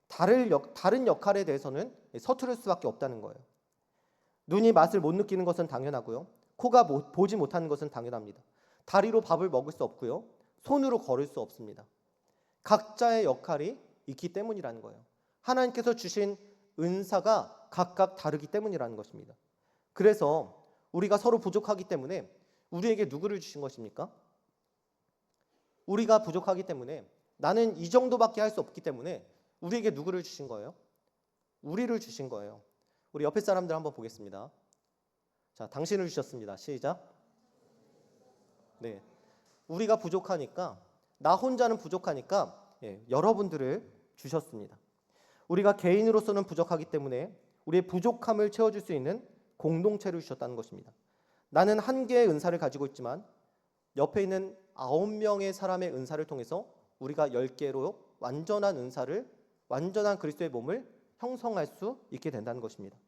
다른 역할에 대해서는 서투를 수밖에 없다는 거예요. 눈이 맛을 못 느끼는 것은 당연하고요, 코가 보지 못하는 것은 당연합니다. 다리로 밥을 먹을 수 없고요, 손으로 걸을 수 없습니다. 각자의 역할이 있기 때문이라는 거예요. 하나님께서 주신 은사가 각각 다르기 때문이라는 것입니다. 그래서 우리가 서로 부족하기 때문에 우리에게 누구를 주신 것입니까? 우리가 부족하기 때문에, 나는 이 정도밖에 할 수 없기 때문에 우리에게 누구를 주신 거예요? 우리를 주신 거예요. 우리 옆에 사람들 한번 보겠습니다. 자, 당신을 주셨습니다. 시작. 네, 우리가 부족하니까, 나 혼자는 부족하니까 여러분들을 주셨습니다. 우리가 개인으로서는 부족하기 때문에 우리의 부족함을 채워줄 수 있는 공동체를 주셨다는 것입니다. 나는 한 개의 은사를 가지고 있지만 옆에 있는 9명의 사람의 은사를 통해서 우리가 10개로 완전한 그리스도의 몸을 형성할 수 있게 된다는 것입니다.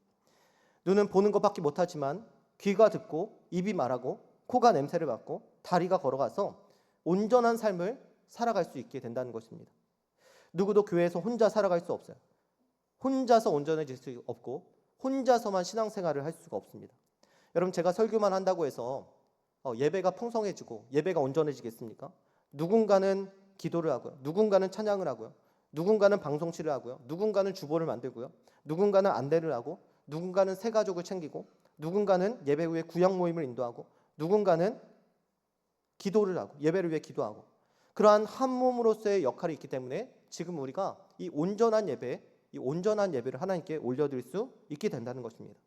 눈은 보는 것밖에 못하지만 귀가 듣고 입이 말하고 코가 냄새를 맡고 다리가 걸어가서 온전한 삶을 살아갈 수 있게 된다는 것입니다. 누구도 교회에서 혼자 살아갈 수 없어요. 혼자서 온전해질 수 없고 혼자서만 신앙생활을 할 수가 없습니다. 여러분, 제가 설교만 한다고 해서 예배가 풍성해지고 예배가 온전해지겠습니까? 누군가는 기도를 하고요. 누군가는 찬양을 하고요. 누군가는 방송치를 하고요. 누군가는 주보를 만들고요. 누군가는 안내를 하고 누군가는 새 가족을 챙기고 누군가는 예배 후에 구역 모임을 인도하고 누군가는 기도를 하고 예배를 위해 기도하고 그러한 한 몸으로서의 역할이 있기 때문에 지금 우리가 이 온전한 예배를 하나님께 올려드릴 수 있게 된다는 것입니다.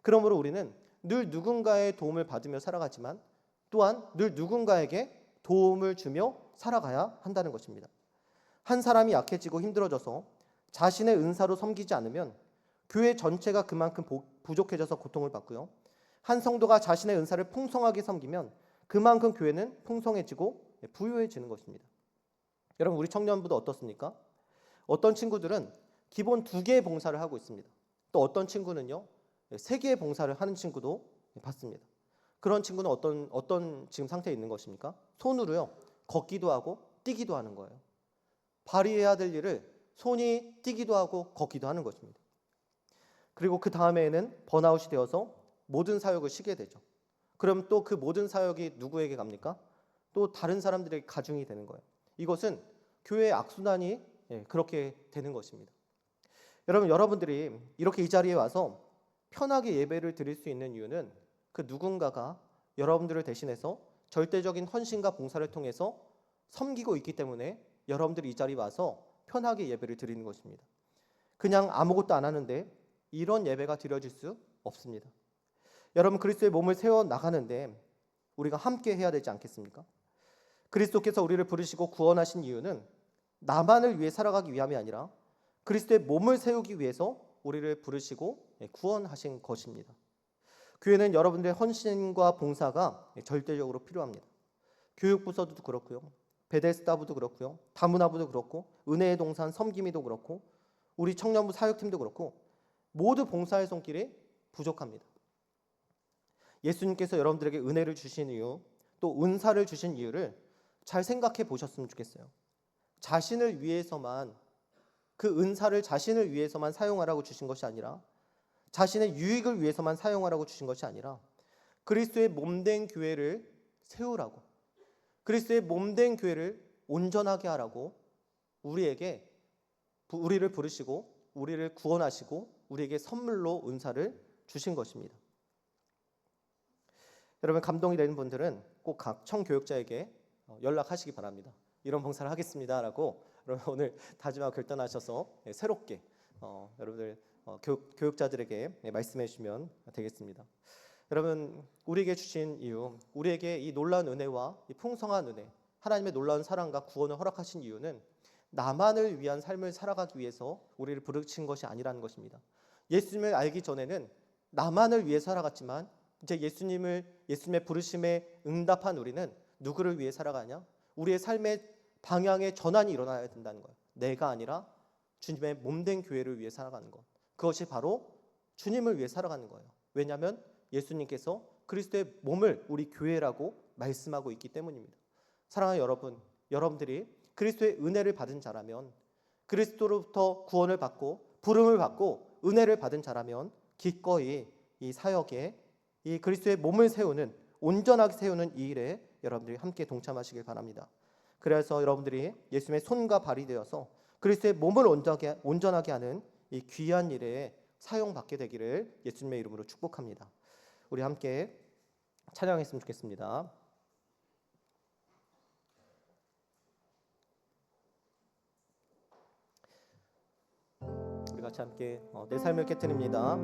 그러므로 우리는 늘 누군가의 도움을 받으며 살아가지만 또한 늘 누군가에게 도움을 주며 살아가야 한다는 것입니다. 한 사람이 약해지고 힘들어져서 자신의 은사로 섬기지 않으면 교회 전체가 그만큼 부족해져서 고통을 받고요. 한 성도가 자신의 은사를 풍성하게 섬기면 그만큼 교회는 풍성해지고 부유해지는 것입니다. 여러분, 우리 청년부도 어떻습니까? 어떤 친구들은 기본 2개의 봉사를 하고 있습니다. 또 어떤 친구는요 3개의 봉사를 하는 친구도 봤습니다. 그런 친구는 어떤 지금 상태에 있는 것입니까? 손으로요 걷기도 하고 뛰기도 하는 거예요. 발휘해야 될 일을 손이 뛰기도 하고 걷기도 하는 것입니다. 그리고 그 다음에는 번아웃이 되어서 모든 사역을 쉬게 되죠. 그럼 또 그 모든 사역이 누구에게 갑니까? 또 다른 사람들에게 가중이 되는 거예요. 이것은 교회의 악순환이 그렇게 되는 것입니다. 여러분들이 이렇게 이 자리에 와서 편하게 예배를 드릴 수 있는 이유는 그 누군가가 여러분들을 대신해서 절대적인 헌신과 봉사를 통해서 섬기고 있기 때문에 여러분들이 이 자리에 와서 편하게 예배를 드리는 것입니다. 그냥 아무것도 안 하는데 이런 예배가 드려질 수 없습니다. 여러분, 그리스도의 몸을 세워 나가는데 우리가 함께 해야 되지 않겠습니까? 그리스도께서 우리를 부르시고 구원하신 이유는 나만을 위해 살아가기 위함이 아니라 그리스도의 몸을 세우기 위해서 우리를 부르시고 구원하신 것입니다. 교회는 여러분들의 헌신과 봉사가 절대적으로 필요합니다. 교육부서도 그렇고요. 베데스다부도 그렇고요. 다문화부도 그렇고 은혜의 동산 섬김이도 그렇고 우리 청년부 사역팀도 그렇고 모두 봉사의 손길이 부족합니다. 예수님께서 여러분들에게 은혜를 주신 이유, 또 은사를 주신 이유를 잘 생각해 보셨으면 좋겠어요. 자신을 위해서만, 그 은사를 자신을 위해서만 사용하라고 주신 것이 아니라 자신의 유익을 위해서만 사용하라고 주신 것이 아니라 그리스도의 몸된 교회를 세우라고, 그리스도의 몸된 교회를 온전하게 하라고 우리를 부르시고 우리를 구원하시고 우리에게 선물로 은사를 주신 것입니다. 여러분, 감동이 되는 분들은 꼭 각 청교육자에게 연락하시기 바랍니다. 이런 봉사를 하겠습니다라고 여러분 오늘 다짐하고 결단하셔서 새롭게 여러분들 교육자들에게 말씀해 주시면 되겠습니다. 여러분, 우리에게 주신 이유, 우리에게 이 놀라운 은혜와 이 풍성한 은혜, 하나님의 놀라운 사랑과 구원을 허락하신 이유는 나만을 위한 삶을 살아가기 위해서 우리를 부르신 것이 아니라는 것입니다. 예수님을 알기 전에는 나만을 위해 살아갔지만 이제 예수님의 부르심에 응답한 우리는 누구를 위해 살아가냐? 우리의 삶의 방향의 전환이 일어나야 된다는 거예요. 내가 아니라 주님의 몸된 교회를 위해 살아가는 것. 그것이 바로 주님을 위해 살아가는 거예요. 왜냐하면 예수님께서 그리스도의 몸을 우리 교회라고 말씀하고 있기 때문입니다. 사랑하는 여러분, 여러분들이 그리스도의 은혜를 받은 자라면, 그리스도로부터 구원을 받고 부름을 받고 은혜를 받은 자라면 기꺼이 이 사역에 이 그리스도의 몸을 세우는, 온전하게 세우는 이 일에 여러분들이 함께 동참하시길 바랍니다. 그래서 여러분들이 예수님의 손과 발이 되어서 그리스도의 몸을 온전하게 하는 이 귀한 일에 사용받게 되기를 예수님의 이름으로 축복합니다. 우리 함께 찬양했으면 좋겠습니다. 우리 같이 함께 내 삶을 깨트립니다.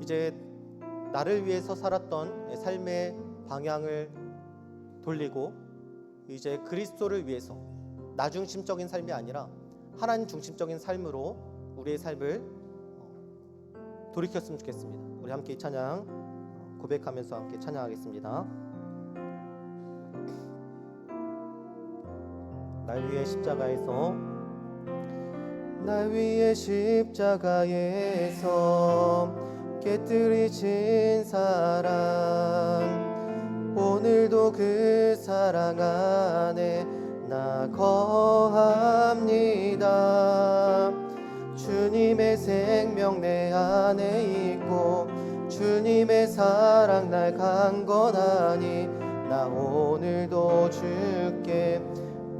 이제 나를 위해서 살았던 삶의 방향을 돌리고 이제 그리스도를 위해서 나 중심적인 삶이 아니라 하나님 중심적인 삶으로 우리의 삶을 돌이켰으면 좋겠습니다. 우리 함께 이 찬양 고백하면서 함께 찬양하겠습니다. 날 위해 십자가에서 날 위해 십자가에서 깨뜨리신 사랑, 오늘도 그 사랑 안에 나 거합니다. 주님의 생명 내 안에 있고 주님의 사랑 날 강건하니 나 오늘도 주께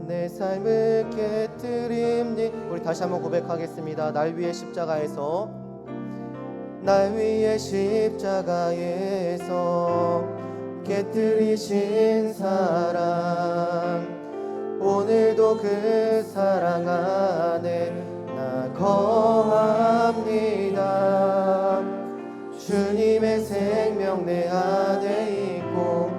내 삶을 깨뜨립니. 우리 다시 한번 고백하겠습니다. 날 위해 십자가에서, 날 위해 십자가에서 깨뜨리신 사랑, 오늘도 그 사랑 안에 나 거합니다. 주님의 생명 내 안에 있고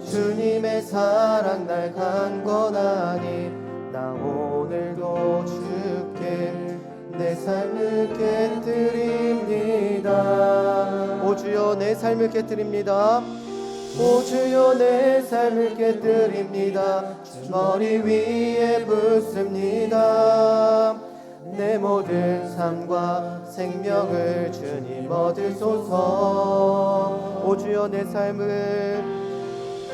주님의 사랑 날 강건하니 나 오늘도 주께 내 삶을 깨뜨립니다. 오 주여 내 삶을 깨뜨립니다. 오 주여 내 삶을 깨뜨립니다. 주 머리 위에 붓습니다. 내 모든 삶과 생명을 주님 얻으소서. 오 주여 내 삶을,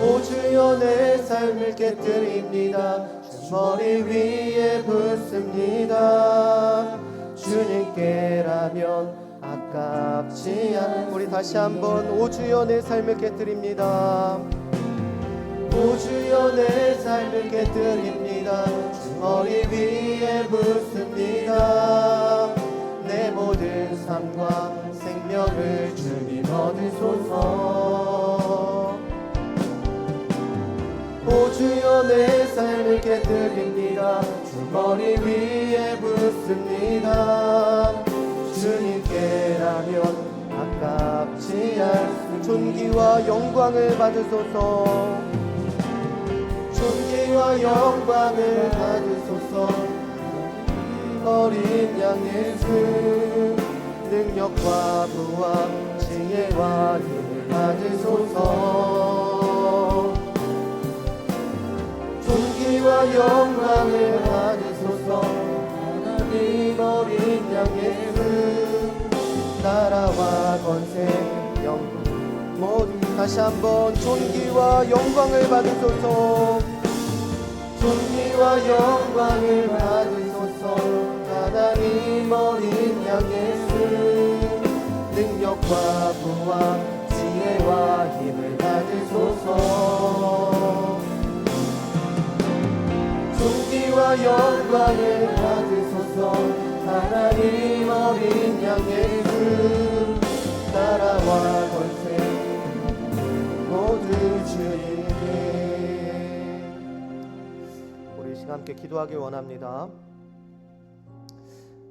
오 주여 내 삶을 깨뜨립니다. 주 머리 위에 붓습니다. 주님께라면 아깝지 않. 우리 다시 한번 오 주여 내 삶을 깨뜨립니다. 오 주여 내 삶을 깨뜨립니다. 주 머리 위에 붓습니다. 내 모든 삶과 생명을 주님 얻으소서. 오 주여 내 삶을 깨뜨립니다. 주 머리 위에 붓습니다. 주님께라면 아깝지 않습니다. 존귀와 영광을 받으소서. 존귀와 영광을 받으소서. 어린 양 예수 능력과 부와 지혜와 힘을 받으소서. 존귀와 영광을 받으소서. 하나님 어린 양 예수 나라와 권세 영광 모두 다시 한번 존귀와 영광을 받으소서. 존귀와 영광을 받으소서. 하나님 어린 양 예수 능력과 부와 지혜와 힘을 받으소서. 존귀와 영광을 받으소서. 하나님 어린 양 예수 나라와 권세 모두 주님께. 우리 시간 함께 기도하기 원합니다.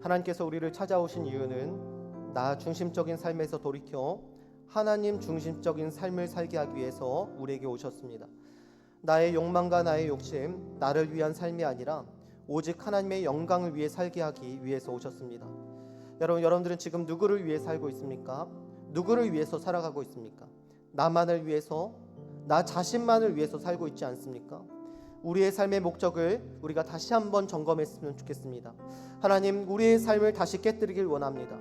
하나님께서 우리를 찾아오신 이유는 나 중심적인 삶에서 돌이켜 하나님 중심적인 삶을 살게 하기 위해서 우리에게 오셨습니다. 나의 욕망과 나의 욕심, 나를 위한 삶이 아니라 오직 하나님의 영광을 위해 살게 하기 위해서 오셨습니다. 여러분들은 지금 누구를 위해 살고 있습니까? 누구를 위해서 살아가고 있습니까? 나만을 위해서, 나 자신만을 위해서 살고 있지 않습니까? 우리의 삶의 목적을 우리가 다시 한번 점검했으면 좋겠습니다. 하나님, 우리의 삶을 다시 깨뜨리길 원합니다.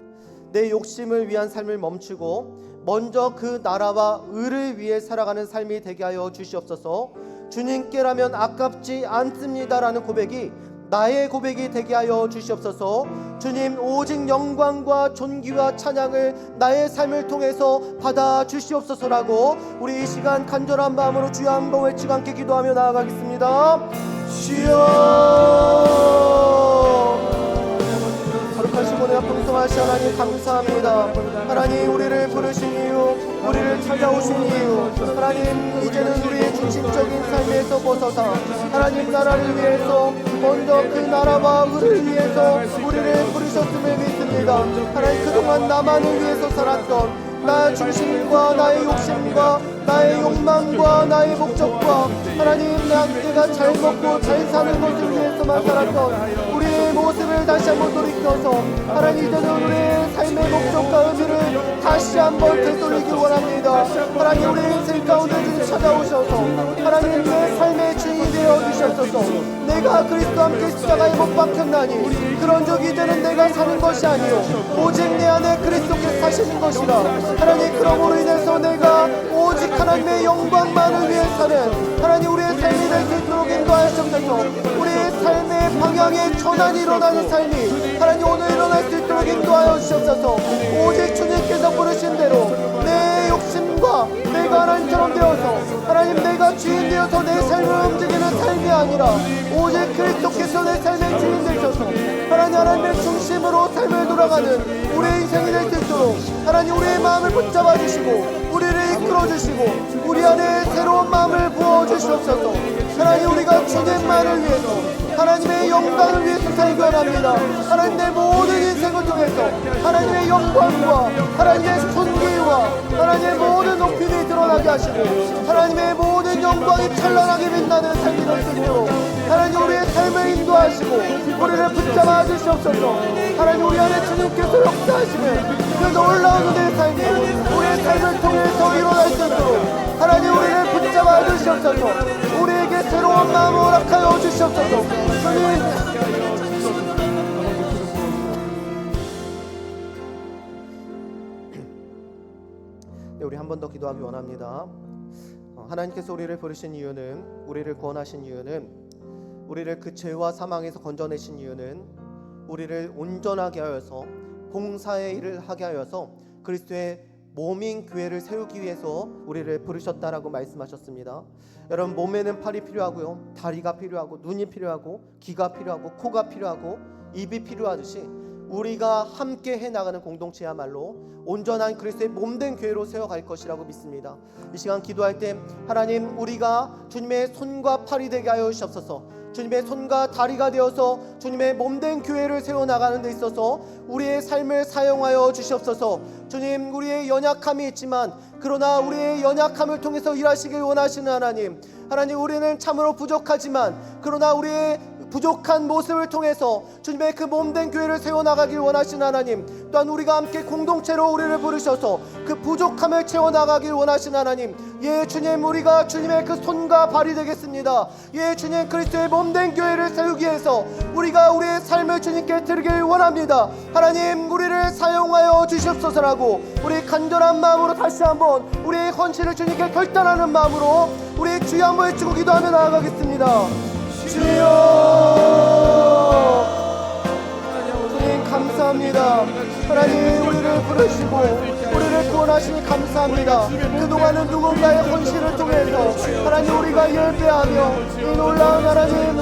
내 욕심을 위한 삶을 멈추고 먼저 그 나라와 의를 위해 살아가는 삶이 되게 하여 주시옵소서. 주님께라면 아깝지 않습니다라는 고백이 나의 고백이 되게 하여 주시옵소서. 주님, 오직 영광과 존귀와 찬양을 나의 삶을 통해서 받아 주시옵소서라고 우리 이 시간 간절한 마음으로 주여 한번 외치고 함께 기도하며 나아가겠습니다. 주여, 거룩하시고 내가 풍성하신 하나님 감사합니다. 하나님, 우리를 부르신 이유, 우리를 찾아오신 이유, 하나님, 이제는 우리의 중심적인 삶에서 벗어서 하나님 나라를 위해서 먼저 그 나라와 의를 위해서 우리를 부르셨음을 믿습니다. 하나님, 그동안 나만을 위해서 살았던 나의 중심과 나의 욕심과 나의 욕망과 나의 목적과 하나님, 내가 잘 먹고 잘 사는 것을 위해서만 살았던 우리의 모습을 다시 한번 돌이켜서 하나님, 이제는 우리의 삶의 목적과 의미를 다시 한번 되돌리기 원합니다. 하나님, 우리의 인생 가운데 찾아오셔서 하나님, 내 삶의 주인이 되어 주셨소서. 내가 내가 그리스도와 함께 십자가에 못 박혔나니 그런즉 이제는 내가 사는 것이 아니요 오직 내 안에 그리스도께서 사시는 것이라. 하나님, 그러므로 인해서 내가 오직 하나님의 영광만을 위해 사는 하나님 우리의 삶이 될 수 있도록 인도하시옵소서. 우리의 삶의 방향에 전환이 일어나는 삶이 하나님 오늘 일어날 수 있도록 인도하여 주시옵소서. 오직 주님께서 부르신 대로 내 욕심과 내가 하나님처럼 되어서 하나님 내가 주인 되어서 내 삶을 움직이는 삶이 아니라 오직 그리스도께서 내 삶의 주인 되셔서 하나님의 중심으로 삶을 돌아가는 우리의 인생이 될 수 있도록 하나님 우리의 마음을 붙잡아 주시고 우리를 이끌어 주시고 우리 안에 새로운 마음을 부어 주시옵소서. 하나님, 우리가 주님만을 위해서 하나님의 영광을 위해서 살기 원합니다. 하나님, 내 모든 인생을 통해서 하나님의 영광과 하나님의 존귀와 하나님의 모든 높임이 드러나게 하시고 하나님의 모든 영광이 찬란하게 빛나는 삶이 될 수 있도록 하나님 우리의 삶을 인도하시고 우리를 붙잡아 주시옵소서. 하나님, 우리 안에 주님께서 역사하시면 그 놀라운 내 삶이 우리의 삶을 통해서 일어날 수 있도록 하나님 우리를 붙잡아 주시옵소서. 우리에게 새로운 마음을 허락하여 주시옵소서. 주님, 네, 우리 한 번 더 기도하기 원합니다. 하나님께서 우리를 부르신 이유는, 우리를 구원하신 이유는, 우리를 그 죄와 사망에서 건져내신 이유는 우리를 온전하게 하여서 봉사의 일을 하게 하여서 그리스도의 몸인 교회를 세우기 위해서 우리를 부르셨다라고 말씀하셨습니다. 여러분, 몸에는 팔이 필요하고요, 다리가 필요하고, 눈이 필요하고, 귀가 필요하고, 코가 필요하고, 입이 필요하듯이 우리가 함께 해나가는 공동체야말로 온전한 그리스도의 몸된 교회로 세워갈 것이라고 믿습니다. 이 시간 기도할 때 하나님, 우리가 주님의 손과 팔이 되게 하여 주시옵소서. 주님의 손과 다리가 되어서 주님의 몸된 교회를 세워나가는 데 있어서 우리의 삶을 사용하여 주시옵소서. 주님, 우리의 연약함이 있지만 그러나 우리의 연약함을 통해서 일하시길 원하시는 하나님, 하나님, 우리는 참으로 부족하지만 그러나 우리의 부족한 모습을 통해서 주님의 그 몸된 교회를 세워나가길 원하시는 하나님, 또한 우리가 함께 공동체로 우리를 부르셔서 그 부족함을 채워나가길 원하시는 하나님, 예 주님, 우리가 주님의 그 손과 발이 되겠습니다. 예 주님, 그리스도의 몸된 교회를 세우기 위해서 우리가 우리의 삶을 주님께 드리길 원합니다. 하나님, 우리를 사용하여 주시옵소서라고 우리 간절한 마음으로 다시 한번 우리의 헌신을 주님께 결단하는 마음으로 우리 주여 한번 외치고 기도하며 나아가겠습니다. 주여, 주님 감사합니다. 하나님, 우리를 부르시고 우리를 구원하시니 감사합니다. 그동안은 누군가의 헌신을 통해서 하나님 우리가 예배하며 이 놀라운 하나님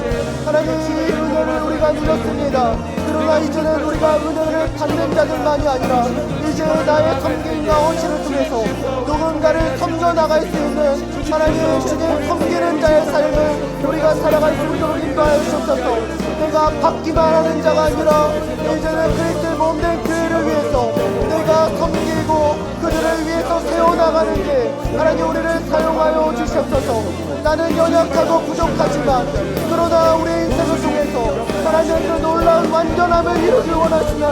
이 은혜를 우리가 누렸습니다. 그러나 이제는 우리가 은혜를 받는 자들만이 아니라 이제 나의 섬김과 헌신을 통해서 누군가를 섬겨나갈 수 있는 하나님 주님 섬기는 자의 삶을 우리가 살아갈 수 있도록 인도하여 주옵소서. 내가 받기만 하는 자가 아니라 이제는 그리스도의 몸된 교회를 위해서 내가 섬기고 그들을 위해서 세워나가는 게 하나님 우리를 사용하여 주시옵소서. 나는 연약하고 부족하지만 그러나 우리의 인생을 통해서 하나님 그 놀라운 완전함을 이루길 원하시는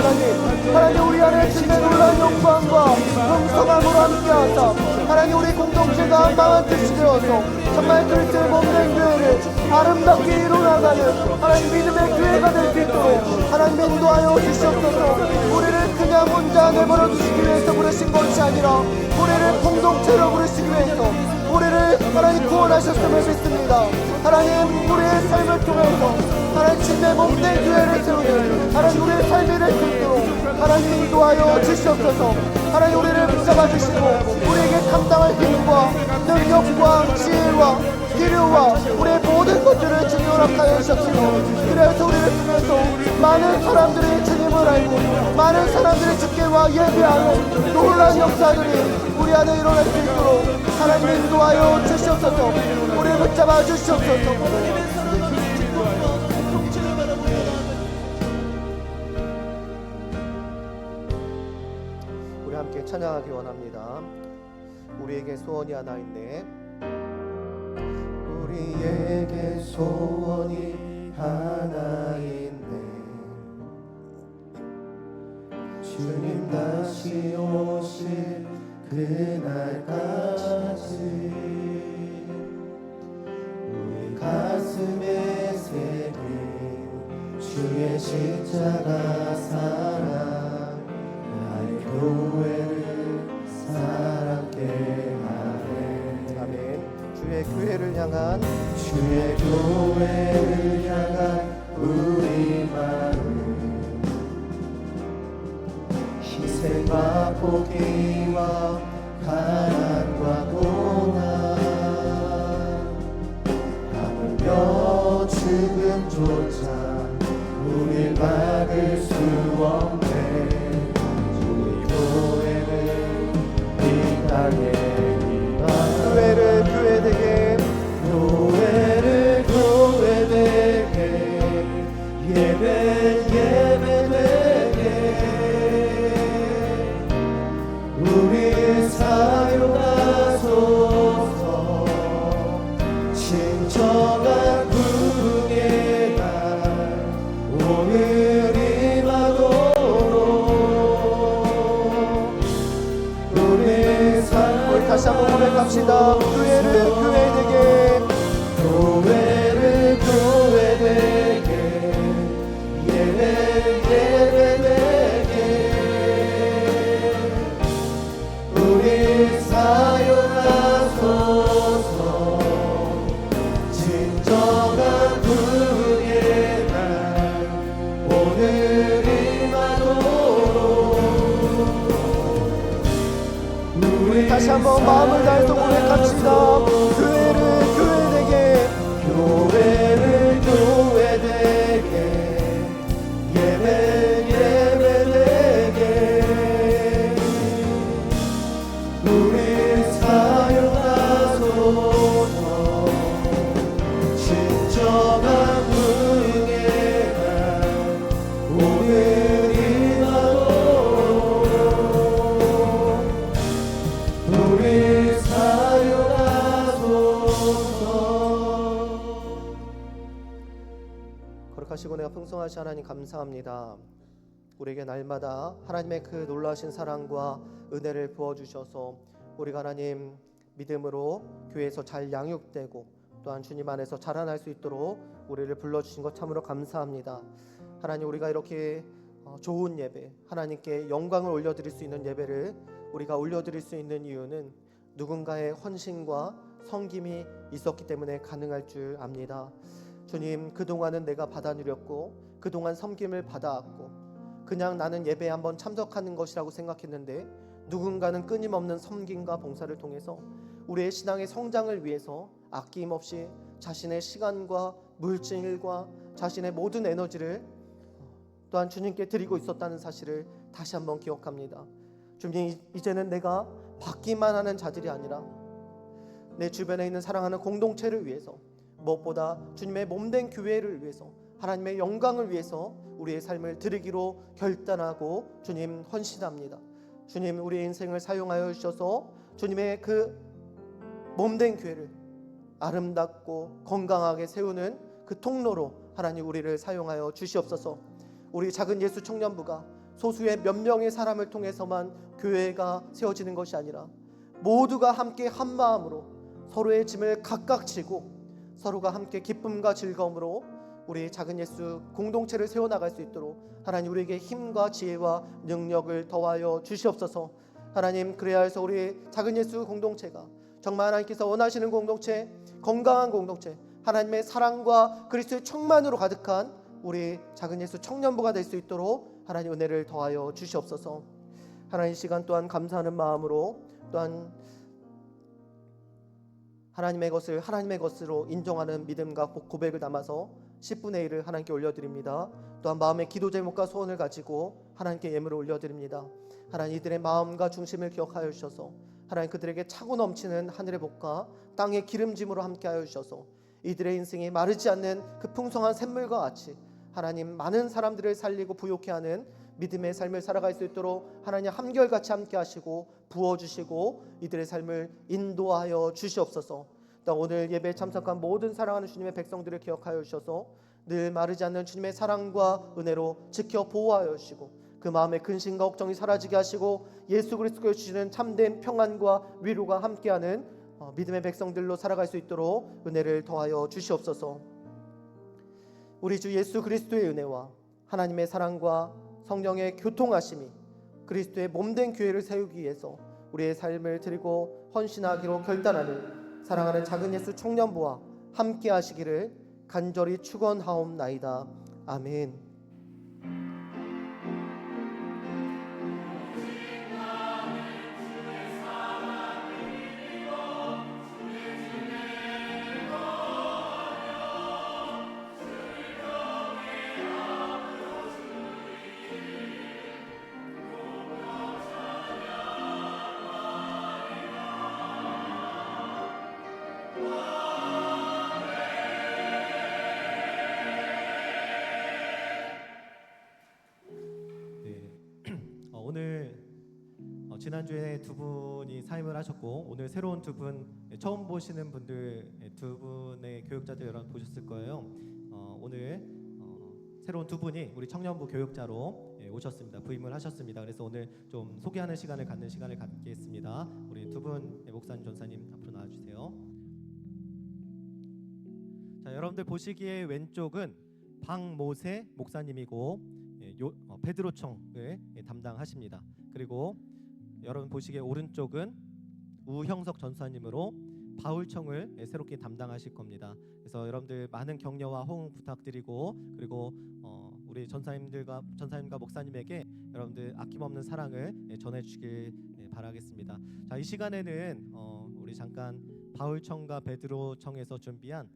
하나님 우리 안에 주님의 놀라운 영광과 풍성함으로 함께하사 하나님 우리 공동체가 한마음 뜻이 되어서 정말 그리스도의 몸된 교회를 아름답게 이루어나가는 하나님 믿음의 교회가 될 수 있도록 하나님 인도하여 주시옵소서. 우리를 그냥 혼자 내버려 두시기 위해서 부르신 것이 아니라 우리를 공동체로 부르시기 위해서 우리를 하나님 구원하셨음을 믿습니다. 하나님 우리의 삶을 통해서 하나님 주님의 몸된 교회를 세우는 하나님 우리의 삶이 될 수 있도록 하나님 인도하여 주시옵소서. 하나님 우리를 붙잡아 주시고 우리에게 감당할 힘과 능력과 지혜와 기류와 우리의 모든 것들을 주님 허락하여 주셨으며 그래서 우리를 통해서 많은 사람들이 주님을 알고 많은 사람들이 주께와 예배하는 놀라운 역사들이 우리 안에 일어날 수 있도록 하나님 인도하여 주시옵소서. 우리를 붙잡아 주시옵소서. 우리 함께 찬양하기 원합니다. 우리에게 소원이 하나 있네. 우리에게 소원이 하나 있네. 주님 다시 오실 그날까지 우리 가슴에 새긴 십자가 사랑 나의 교회를 사랑케 하네. 아멘. 주의 교회를 향한 주의 교회를 향한 우리 마음 희생과 포기와 가난과 고난 하물며 죽음조차 우릴 막을 수 없네. 우리 교회를 이 땅에 교회를 교회되게 교회를 교회되게 예배 예배되게 우리 사용하소서. 진정한 부흥의 날 오늘 임하도록 우리 다시 한번 고백합시다. 교회를 교회되게 교회를 교회되게 예배 예배되게 우리 사용하소서. 진정한 부흥의 날 오늘 임하도록 우리 다시 한번 마음을 다해서 고백합시다. 교회를 교회되게 교회를 교회되게 예배 예배되게 우리 사용하소서. 진정한 부흥의 날 오늘 임하도록 우리 사용하소서. 거룩하시고 내가 풍성하신 하나님 감사합니다. 우리에게 날마다 하나님의 그 놀라신 사랑과 은혜를 부어주셔서 우리가 하나님 믿음으로 교회에서 잘 양육되고 또한 주님 안에서 자라날 수 있도록 우리를 불러주신 것 참으로 감사합니다. 하나님 우리가 이렇게 좋은 예배 하나님께 영광을 올려드릴 수 있는 예배를 우리가 올려드릴 수 있는 이유는 누군가의 헌신과 섬김이 있었기 때문에 가능할 줄 압니다. 주님 그동안은 내가 받아 누렸고 그동안 섬김을 받아왔고 그냥 나는 예배에 한번 참석하는 것이라고 생각했는데 누군가는 끊임없는 섬김과 봉사를 통해서 우리의 신앙의 성장을 위해서 아낌없이 자신의 시간과 물질과 자신의 모든 에너지를 또한 주님께 드리고 있었다는 사실을 다시 한번 기억합니다. 주님 이제는 내가 받기만 하는 자들이 아니라 내 주변에 있는 사랑하는 공동체를 위해서 무엇보다 주님의 몸된 교회를 위해서 하나님의 영광을 위해서 우리의 삶을 드리기로 결단하고 주님 헌신합니다. 주님 우리의 인생을 사용하여 주셔서 주님의 그 몸된 교회를 아름답고 건강하게 세우는 그 통로로 하나님 우리를 사용하여 주시옵소서. 우리 작은 예수 청년부가 소수의 몇 명의 사람을 통해서만 교회가 세워지는 것이 아니라 모두가 함께 한 마음으로 서로의 짐을 각각 지고 서로가 함께 기쁨과 즐거움으로 우리 작은 예수 공동체를 세워나갈 수 있도록 하나님 우리에게 힘과 지혜와 능력을 더하여 주시옵소서. 하나님 그래야 해서 우리 작은 예수 공동체가 정말 하나님께서 원하시는 공동체, 건강한 공동체, 하나님의 사랑과 그리스도의 충만으로 가득한 우리 작은 예수 청년부가 될 수 있도록 하나님 은혜를 더하여 주시옵소서. 하나님 이 시간 또한 감사하는 마음으로 또한 하나님의 것으로 인정하는 믿음과 고백을 담아서 10분의 1을 하나님께 올려드립니다. 또한 마음의 기도 제목과 소원을 가지고 하나님께 예물을 올려드립니다. 하나님 이들의 마음과 중심을 기억하여 주셔서 하나님 그들에게 차고 넘치는 하늘의 복과 땅의 기름짐으로 함께하여 주셔서 이들의 인생이 마르지 않는 그 풍성한 샘물과 같이 하나님 많은 사람들을 살리고 부욕케 하는 믿음의 삶을 살아갈 수 있도록 하나님 한결같이 함께 하시고 부어주시고 이들의 삶을 인도하여 주시옵소서. 또 오늘 예배에 참석한 모든 사랑하는 주님의 백성들을 기억하여 주셔서 늘 마르지 않는 주님의 사랑과 은혜로 지켜 보호하여 주시고 그 마음의 근심과 걱정이 사라지게 하시고 예수 그리스도가 주시는 참된 평안과 위로가 함께하는 믿음의 백성들로 살아갈 수 있도록 은혜를 더하여 주시옵소서. 우리 주 예수 그리스도의 은혜와 하나님의 사랑과 성령의 교통하심이 그리스도의 몸된 교회를 세우기 위해서 우리의 삶을 드리고 헌신하기로 결단하는 사랑하는 작은 예수 청년부와 함께 하시기를 간절히 축원하옵나이다. 아멘. 오늘 지난주에 두 분이 사임을 하셨고 오늘 새로운 두 분 처음 보시는 분들 두 분의 교육자들 여러분 보셨을 거예요. 오늘 새로운 두 분이 우리 청년부 교육자로 오셨습니다. 부임을 하셨습니다. 그래서 오늘 좀 소개하는 시간을 갖는 시간을 갖겠습니다. 우리 두 분 목사님, 전사님 앞으로 나와주세요. 자, 여러분들 보시기에 왼쪽은 박모세 목사님이고 베드로청을 담당하십니다. 그리고 여러분 보시기에 오른쪽은 우형석 전사님으로 바울청을 새롭게 담당하실 겁니다. 그래서 여러분들 많은 격려와 호응 부탁드리고 그리고 우리 전사님과 목사님에게 여러분들 아낌없는 사랑을 전해주길 바라겠습니다. 자, 이 시간에는 우리 잠깐 바울청과 베드로청에서 준비한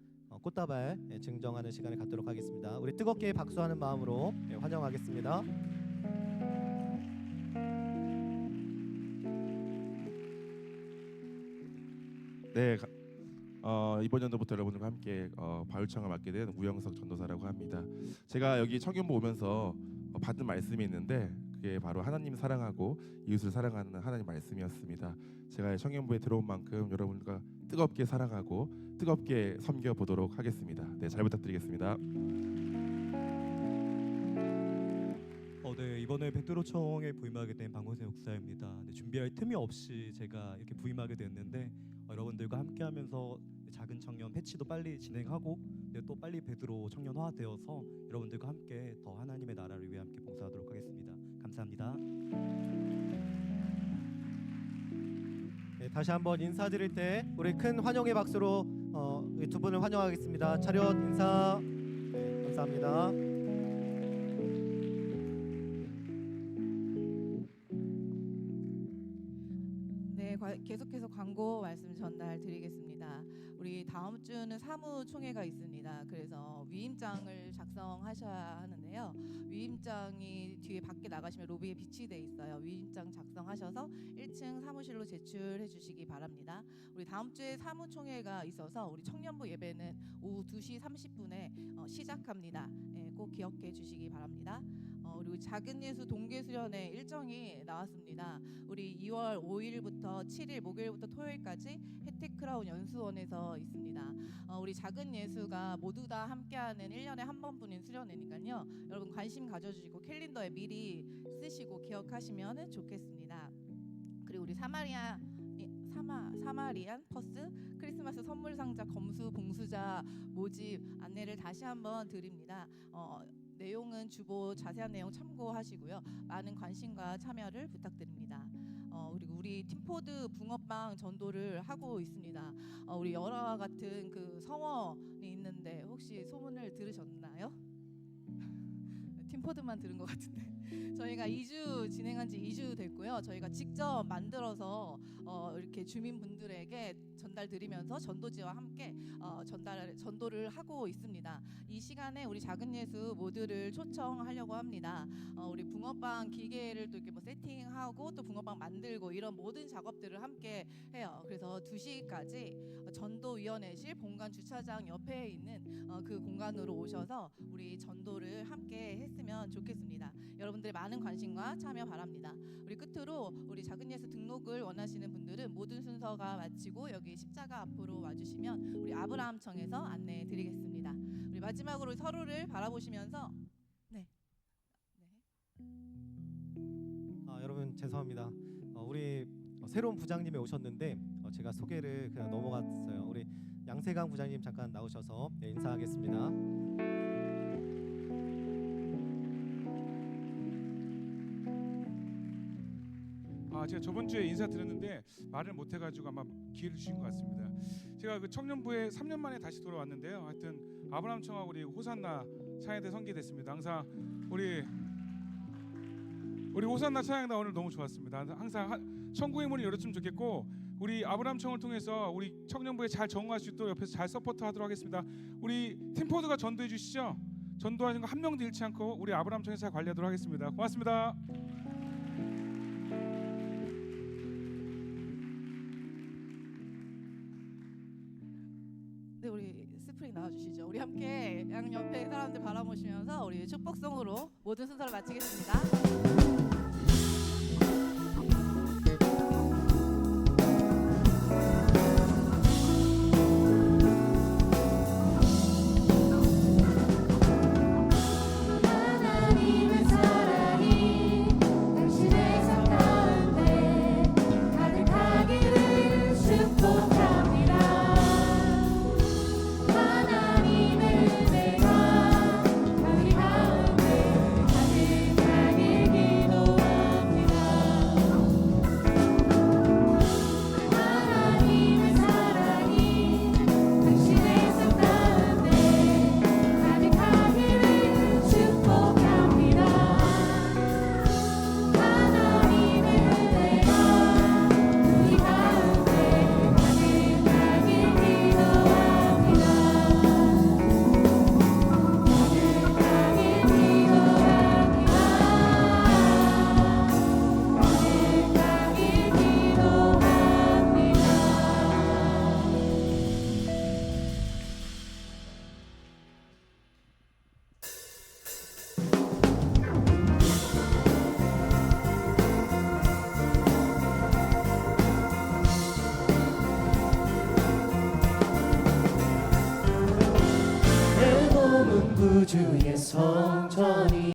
꽃다발 증정하는 시간을 갖도록 하겠습니다. 우리 뜨겁게 박수하는 마음으로 환영하겠습니다. 네, 이번 연도부터 여러분들과 함께 바울청을 맡게 된 우영석 전도사라고 합니다. 제가 여기 청년부 오면서 받은 말씀이 있는데 그게 바로 하나님 사랑하고 이웃을 사랑하는 하나님 말씀이었습니다. 제가 청년부에 들어온 만큼 여러분과 뜨겁게 사랑하고 뜨겁게 섬겨 보도록 하겠습니다. 네, 잘 부탁드리겠습니다. 네, 이번에 베드로청에 부임하게 된 박모세 목사입니다. 네, 준비할 틈이 없이 제가 이렇게 부임하게 됐는데 여러분들과 함께하면서 작은 청년 패치도 빨리 진행하고 또 빨리 베드로 청년화되어서 여러분들과 함께 더 하나님의 나라를 위해 함께 봉사하도록 하겠습니다. 감사합니다. 네, 다시 한번 인사드릴 때 우리 큰 환영의 박수로 이 두 분을 환영하겠습니다. 차렷 인사. 네, 감사합니다. 네, 계속해서 광고 말씀 전달드리겠습니다. 우리 다음 주는 사무총회가 있습니다. 그래서 위임장을 작성하셔야 하는데요. 위임장이 뒤에 밖에 나가시면 로비에 비치돼 있어요. 위임장 작성하셔서 1층 사무실로 제출해 주시기 바랍니다. 우리 다음 주에 사무총회가 있어서 우리 청년부 예배는 오후 2시 30분에 시작합니다. 꼭 기억해 주시기 바랍니다. 그리고 작은 예수 동계 수련회 일정이 나왔습니다. 우리 2월 5일부터 7일 목요일부터 토요일까지 혜택 크라운 연수원에서 있습니다. 우리 작은 예수가 모두 다 함께하는 1년에 한 번뿐인 수련회니까요. 여러분 관심 가져주시고 캘린더에 미리 쓰시고 기억하시면 좋겠습니다. 그리고 우리 사마리안 퍼스 크리스마스 선물 상자 검수 봉수자 모집 안내를 다시 한번 드립니다. 내용은 주보 자세한 내용 참고하시고요. 많은 관심과 참여를 부탁드립니다. 그리고 우리 팀포드 붕어빵 전도를 하고 있습니다. 우리 열화와 같은 그 성원이 있는데 혹시 소문을 들으셨나요? 팀포드만 들은 것 같은데 저희가 2주 진행한 지 2주 됐고요. 저희가 직접 만들어서 이렇게 주민분들에게 전달드리면서 전도지와 함께 전도를 하고 있습니다. 이 시간에 우리 작은 예수 모두를 초청하려고 합니다. 우리 붕어빵 기계를 또 이렇게 뭐 세팅하고 또 붕어빵 만들고 이런 모든 작업들을 함께 해요. 그래서 2시까지 전도위원회실 본관 주차장 옆에 있는 그 공간으로 오셔서 우리 전도를 함께 했으면 좋겠습니다. 여러분들의 많은 관심과 참여 바랍니다. 우리 끝으로 우리 작은 예수 등록을 원하시는 분들은 모든 순서가 마치고 여기 십자가 앞으로 와주시면 우리 아브라함청에서 안내해 드리겠습니다. 우리 마지막으로 서로를 바라보시면서 여러분 죄송합니다. 우리 새로운 부장님이 오셨는데 제가 소개를 그냥 넘어갔어요. 우리 양세강 부장님 잠깐 나오셔서 인사하겠습니다. 제가 저번 주에 인사드렸는데 말을 못해가지고 아마 기회를 주신 것 같습니다. 제가 그 청년부에 3년 만에 다시 돌아왔는데요. 하여튼 아브라함 청하고 우리 호산나 찬양대 선기됐습니다. 항상 우리 호산나 찬양대 오늘 너무 좋았습니다. 항상 천국의 문을 열었으면 좋겠고 우리 아브라함 청을 통해서 우리 청년부에 잘 적응할 수 있도록 옆에서 잘 서포트하도록 하겠습니다. 우리 팀포드가 전도해 주시죠. 전도하는 거 한 명도 잃지 않고 우리 아브라함 청에서 잘 관리하도록 하겠습니다. 고맙습니다. 네, 우리 스프링 나와주시죠. 우리 함께 양옆에 사람들 바라보시면서 우리 축복송으로 모든 순서를 마치겠습니다. 하나님의 사랑이 당신의 삶 가운데 가득하기를 축복합니다. 하나님의 은혜가 우리 가운데 가득하길 기도합니다. 하나님의 사랑이 당신의 삶 가운데 가득하기를 축복합니다. 하나님의 은혜가 우리 가운데 가득하길 기도합니다. 내 몸은 구주의 성전이